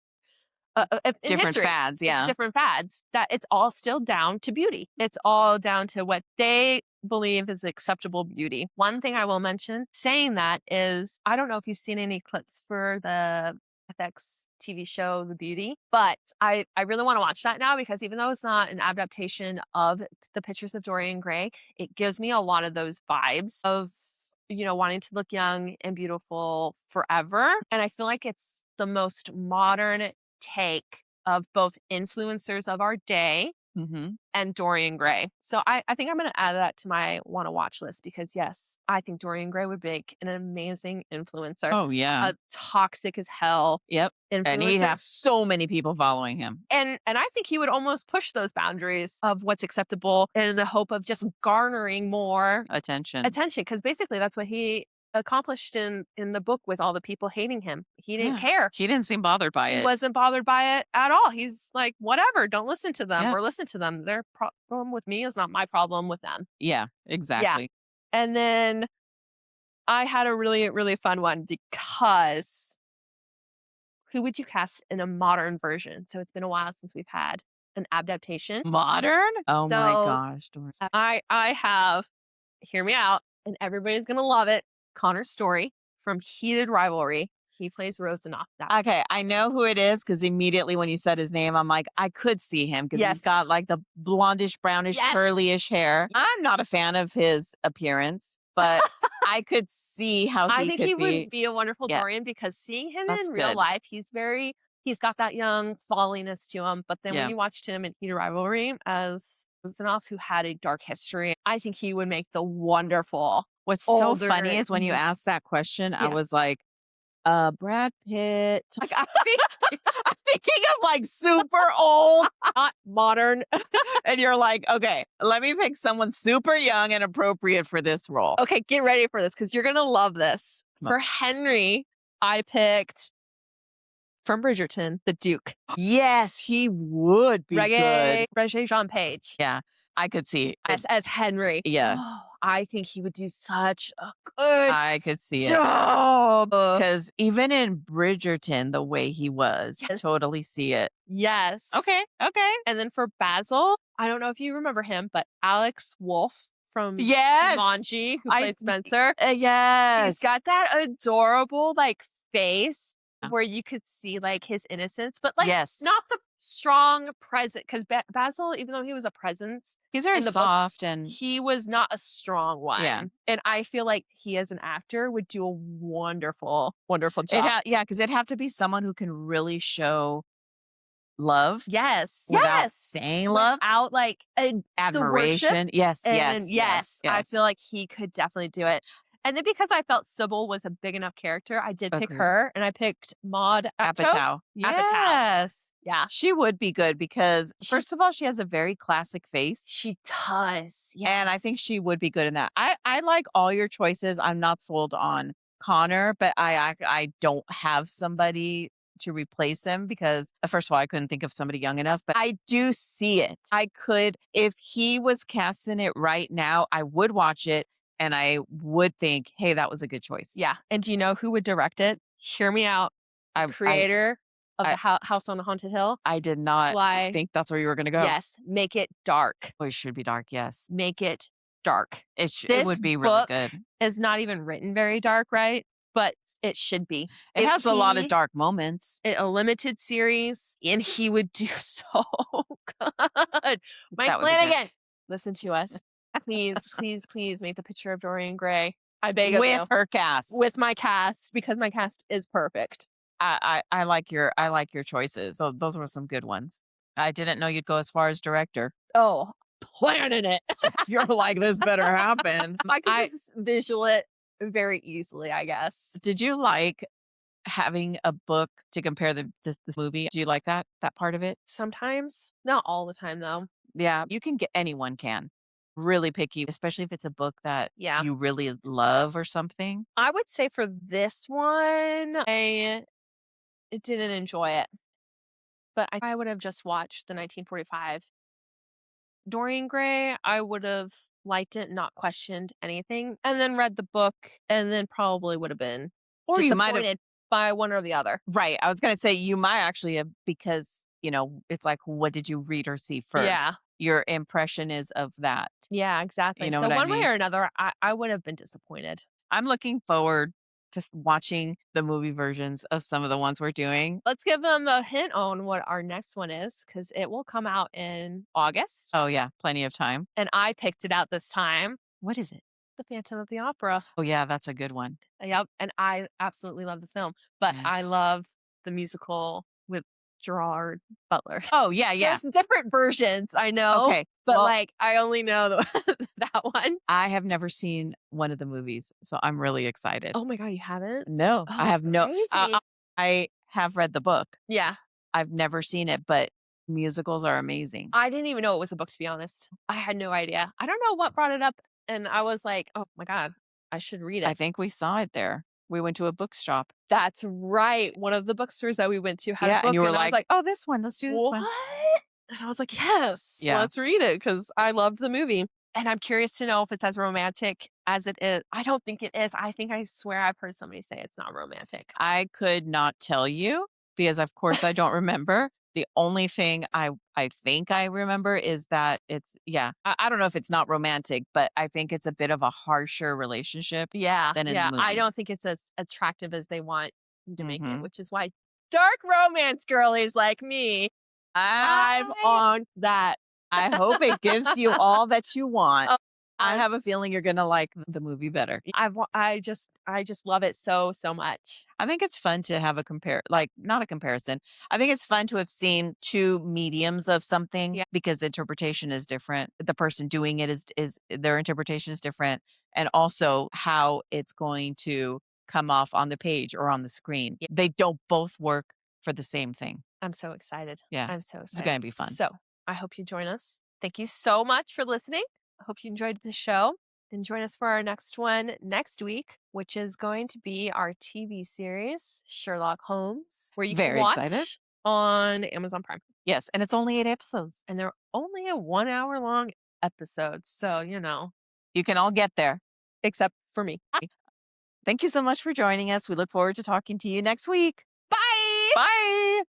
Speaker 2: in
Speaker 1: Different
Speaker 2: history,
Speaker 1: fads. Yeah.
Speaker 2: different fads, that it's all still down to beauty. It's all down to what they believe is acceptable beauty. One thing I will mention saying that is I don't know if you've seen any clips for the FX TV show The Beauty, but I really want to watch that now because even though it's not an adaptation of the Pictures of Dorian Gray, it gives me a lot of those vibes of wanting to look young and beautiful forever. And I feel like it's the most modern take of both influencers of our day
Speaker 1: Hmm.
Speaker 2: and Dorian Gray. So I think I'm going to add that to my want to watch list because, yes, I think Dorian Gray would make an amazing influencer,
Speaker 1: Oh, yeah.
Speaker 2: a toxic as hell
Speaker 1: Yep. And he'd
Speaker 2: influencer.
Speaker 1: have so many people following him.
Speaker 2: And I think he would almost push those boundaries of what's acceptable in the hope of just garnering more
Speaker 1: Attention.
Speaker 2: attention because basically that's what he accomplished in the book with all the people hating him. He didn't
Speaker 1: Yeah.
Speaker 2: care.
Speaker 1: He didn't seem bothered by
Speaker 2: He
Speaker 1: it.
Speaker 2: wasn't bothered by it at all. He's like, whatever, don't listen to them
Speaker 1: Yeah.
Speaker 2: or listen to them. Their problem with me is not my problem with them.
Speaker 1: Yeah,
Speaker 2: Yeah.
Speaker 1: exactly.
Speaker 2: And then I had a really, really fun one because who would you cast in a modern version? So it's been a while since we've had an adaptation.
Speaker 1: Modern? Oh my
Speaker 2: So
Speaker 1: gosh.
Speaker 2: I have, hear me out, and everybody's gonna love it. Connor Story from Heated Rivalry. He plays Rosanov.
Speaker 1: Okay, I know who it is because immediately when you said his name, I'm like, I could see him because he's
Speaker 2: Yes.
Speaker 1: got like the blondish, brownish,
Speaker 2: Yes.
Speaker 1: curlyish hair. I'm not a fan of his appearance, but I could see how
Speaker 2: I
Speaker 1: he
Speaker 2: think
Speaker 1: could
Speaker 2: he
Speaker 1: be.
Speaker 2: would be a wonderful
Speaker 1: Yeah,
Speaker 2: Dorian because seeing him
Speaker 1: that's
Speaker 2: in real
Speaker 1: good.
Speaker 2: life, he's got that young falliness to him. But then when
Speaker 1: Yeah.
Speaker 2: you watched him in Heated Rivalry as Rosanov, who had a dark history, I think he would make the wonderful
Speaker 1: What's so
Speaker 2: older.
Speaker 1: funny is when you asked that question, I
Speaker 2: Yeah.
Speaker 1: was like, Brad Pitt. Like, I'm thinking of, like, super old,
Speaker 2: Not modern.
Speaker 1: and you're like, "Okay, let me pick someone super young and appropriate for this role."
Speaker 2: Okay, get ready for this because you're gonna love this.
Speaker 1: Well,
Speaker 2: For Henry, I picked from Bridgerton, the Duke.
Speaker 1: yes, he would be good.
Speaker 2: Regé-Jean Page
Speaker 1: Yeah, I could see it.
Speaker 2: as Henry.
Speaker 1: Yeah,
Speaker 2: Oh, I think he would do such a good
Speaker 1: I could see it.
Speaker 2: job.
Speaker 1: 'Cause even in Bridgerton, the way he was,
Speaker 2: Yes.
Speaker 1: totally see it.
Speaker 2: Yes.
Speaker 1: Okay, okay.
Speaker 2: And then for Basil, I don't know if you remember him, but Alex Wolff from
Speaker 1: Yes!
Speaker 2: Jumanji, who
Speaker 1: I
Speaker 2: played Spencer, he's
Speaker 1: yes.
Speaker 2: got that adorable, like, face
Speaker 1: Yeah.
Speaker 2: where you could see, like, his innocence, but, like,
Speaker 1: Yes.
Speaker 2: not the strong present 'cause Basil, even though he was a presence
Speaker 1: He's very
Speaker 2: in the book,
Speaker 1: soft and
Speaker 2: he was not a strong
Speaker 1: yeah.
Speaker 2: one, and I feel like he as an actor would do a wonderful, wonderful job.
Speaker 1: Yeah, because 'cause it'd have to be someone who can really show love
Speaker 2: Yes,
Speaker 1: without
Speaker 2: yes,
Speaker 1: saying love,
Speaker 2: without, like, the worship.
Speaker 1: admiration. Yes,
Speaker 2: And
Speaker 1: yes, yes,
Speaker 2: yes, I feel
Speaker 1: yes.
Speaker 2: like he could definitely do it. And then because I felt Sybil was a big enough character, I did pick
Speaker 1: Agreed.
Speaker 2: her, and I picked Maud Apatow.
Speaker 1: Apatow.
Speaker 2: Apatow.
Speaker 1: Yes.
Speaker 2: Yeah.
Speaker 1: She would be good because,
Speaker 2: She
Speaker 1: first of all, she has a very classic face.
Speaker 2: she does,
Speaker 1: And I think
Speaker 2: yes.
Speaker 1: she would be good in that. I like all your choices. I'm not sold on Connor, but I don't have somebody to replace him because first of all, I couldn't think of somebody young enough, but I do see it. I could if he was casting it right now, I would watch it and I would think, "Hey, that was a good choice."
Speaker 2: Yeah, and do you know who would direct it? Hear me out. The
Speaker 1: I I
Speaker 2: creator of
Speaker 1: I
Speaker 2: the House on the Haunted Hill.
Speaker 1: I did not
Speaker 2: Why?
Speaker 1: think that's where you were gonna go.
Speaker 2: Yes, make it dark.
Speaker 1: Oh, it should be dark, yes.
Speaker 2: Make it dark.
Speaker 1: It
Speaker 2: This
Speaker 1: would be really
Speaker 2: book
Speaker 1: good.
Speaker 2: is not even written very dark, right? But it should be.
Speaker 1: It
Speaker 2: If
Speaker 1: has a lot of
Speaker 2: he
Speaker 1: dark moments.
Speaker 2: a limited series, and he would do so good. Mike
Speaker 1: That would be good.
Speaker 2: Flanagan, listen to us. Please, please, please make the Picture of Dorian Gray. I beg of
Speaker 1: With
Speaker 2: you.
Speaker 1: her cast.
Speaker 2: With my cast, because my cast is perfect.
Speaker 1: I like your choices. Those were some good ones. I didn't know you'd go as far as director.
Speaker 2: Oh, planning it.
Speaker 1: You're like, "This better happen."
Speaker 2: I can just visual it very easily, I guess.
Speaker 1: Did you like having a book to compare this movie? Do you like that part of it?
Speaker 2: Sometimes, not all the time though.
Speaker 1: Yeah, you can get anyone can. Really picky, especially if it's a book that
Speaker 2: Yeah.
Speaker 1: you really love or something.
Speaker 2: I would say for this one, I didn't enjoy it, but I would have just watched the 1945 Dorian Gray. I would have liked it, not questioned anything, and then read the book, and then probably would have been
Speaker 1: Or you might have
Speaker 2: disappointed by one or the other.
Speaker 1: right, I was gonna say you might actually have because, it's like, what did you read or see first?
Speaker 2: Yeah.
Speaker 1: Your impression is of that.
Speaker 2: Yeah,
Speaker 1: You
Speaker 2: exactly.
Speaker 1: know
Speaker 2: So
Speaker 1: what I
Speaker 2: one way
Speaker 1: mean?
Speaker 2: or another, I would have been disappointed.
Speaker 1: I'm looking forward to watching the movie versions of some of the ones we're doing.
Speaker 2: Let's give them the hint on what our next one is, because it will come out in August,
Speaker 1: Oh, yeah, plenty of time.
Speaker 2: and I picked it out this time,
Speaker 1: What is it?
Speaker 2: The Phantom of the Opera.
Speaker 1: Oh, yeah, that's a good one.
Speaker 2: Yep, and I absolutely love the film, but I
Speaker 1: Yes.
Speaker 2: love the musical with Gerard Butler.
Speaker 1: Oh, yeah, yeah.
Speaker 2: There's different versions, I know,
Speaker 1: Okay,
Speaker 2: but,
Speaker 1: well,
Speaker 2: like, I only know the that one.
Speaker 1: I have never seen one of the movies, so I'm really excited.
Speaker 2: Oh my god, you haven't?
Speaker 1: No,
Speaker 2: Oh,
Speaker 1: I
Speaker 2: that's
Speaker 1: have no
Speaker 2: crazy.
Speaker 1: I have read the book.
Speaker 2: Yeah,
Speaker 1: I've never seen it, but musicals are amazing.
Speaker 2: I didn't even know it was a book, to be honest. I had no idea. I don't know what brought it up, and I was like, "Oh my god, I should read
Speaker 1: I
Speaker 2: it."
Speaker 1: think we saw it there. We went to a bookshop.
Speaker 2: That's right, one of the bookstores that we went to had a
Speaker 1: Yeah, and
Speaker 2: book,
Speaker 1: you were
Speaker 2: and I was
Speaker 1: like,
Speaker 2: like,
Speaker 1: "Oh, this one, let's do this
Speaker 2: "What?"
Speaker 1: one."
Speaker 2: And I was like, "Yes,
Speaker 1: Yeah.
Speaker 2: let's read it," because I loved the movie, and I'm curious to know if it's as romantic as it is. I don't think it is. I swear I've heard somebody say it's not romantic.
Speaker 1: I could not tell you because, of course, I don't remember. The only thing I think I remember is that it's yeah, I don't know if it's not romantic, but I think it's a bit of a harsher relationship
Speaker 2: Yeah,
Speaker 1: than in the
Speaker 2: yeah, I
Speaker 1: movie.
Speaker 2: don't think it's as attractive as they want you to make it,
Speaker 1: Mhm.
Speaker 2: which is why dark romance girlies like me thrive
Speaker 1: I
Speaker 2: on that.
Speaker 1: I hope it gives you all that you want.
Speaker 2: Oh,
Speaker 1: I
Speaker 2: I
Speaker 1: have a feeling you're gonna like the movie better.
Speaker 2: I just love it so, so much.
Speaker 1: I think it's fun to have a like, not a comparison. I think it's fun to have seen 2 mediums of something
Speaker 2: Yeah.
Speaker 1: because interpretation is different. The person doing it is their interpretation is different, and also how it's going to come off on the page or on the screen.
Speaker 2: Yeah.
Speaker 1: They don't both work for the same thing.
Speaker 2: I'm so excited.
Speaker 1: Yeah.
Speaker 2: I'm so
Speaker 1: It's going
Speaker 2: excited.
Speaker 1: to be fun.
Speaker 2: So I hope you join us. Thank you so much for listening. I hope you enjoyed the show. And join us for our next one next week, which is going to be our TV series, Sherlock Holmes, where you can
Speaker 1: Very excited.
Speaker 2: watch on Amazon Prime.
Speaker 1: Yes. And it's only 8 episodes.
Speaker 2: And they're only a 1 hour long episodes. So,
Speaker 1: You can all get there.
Speaker 2: except for me.
Speaker 1: Thank you so much for joining us. We look forward to talking to you next week.
Speaker 2: Bye.
Speaker 1: Bye.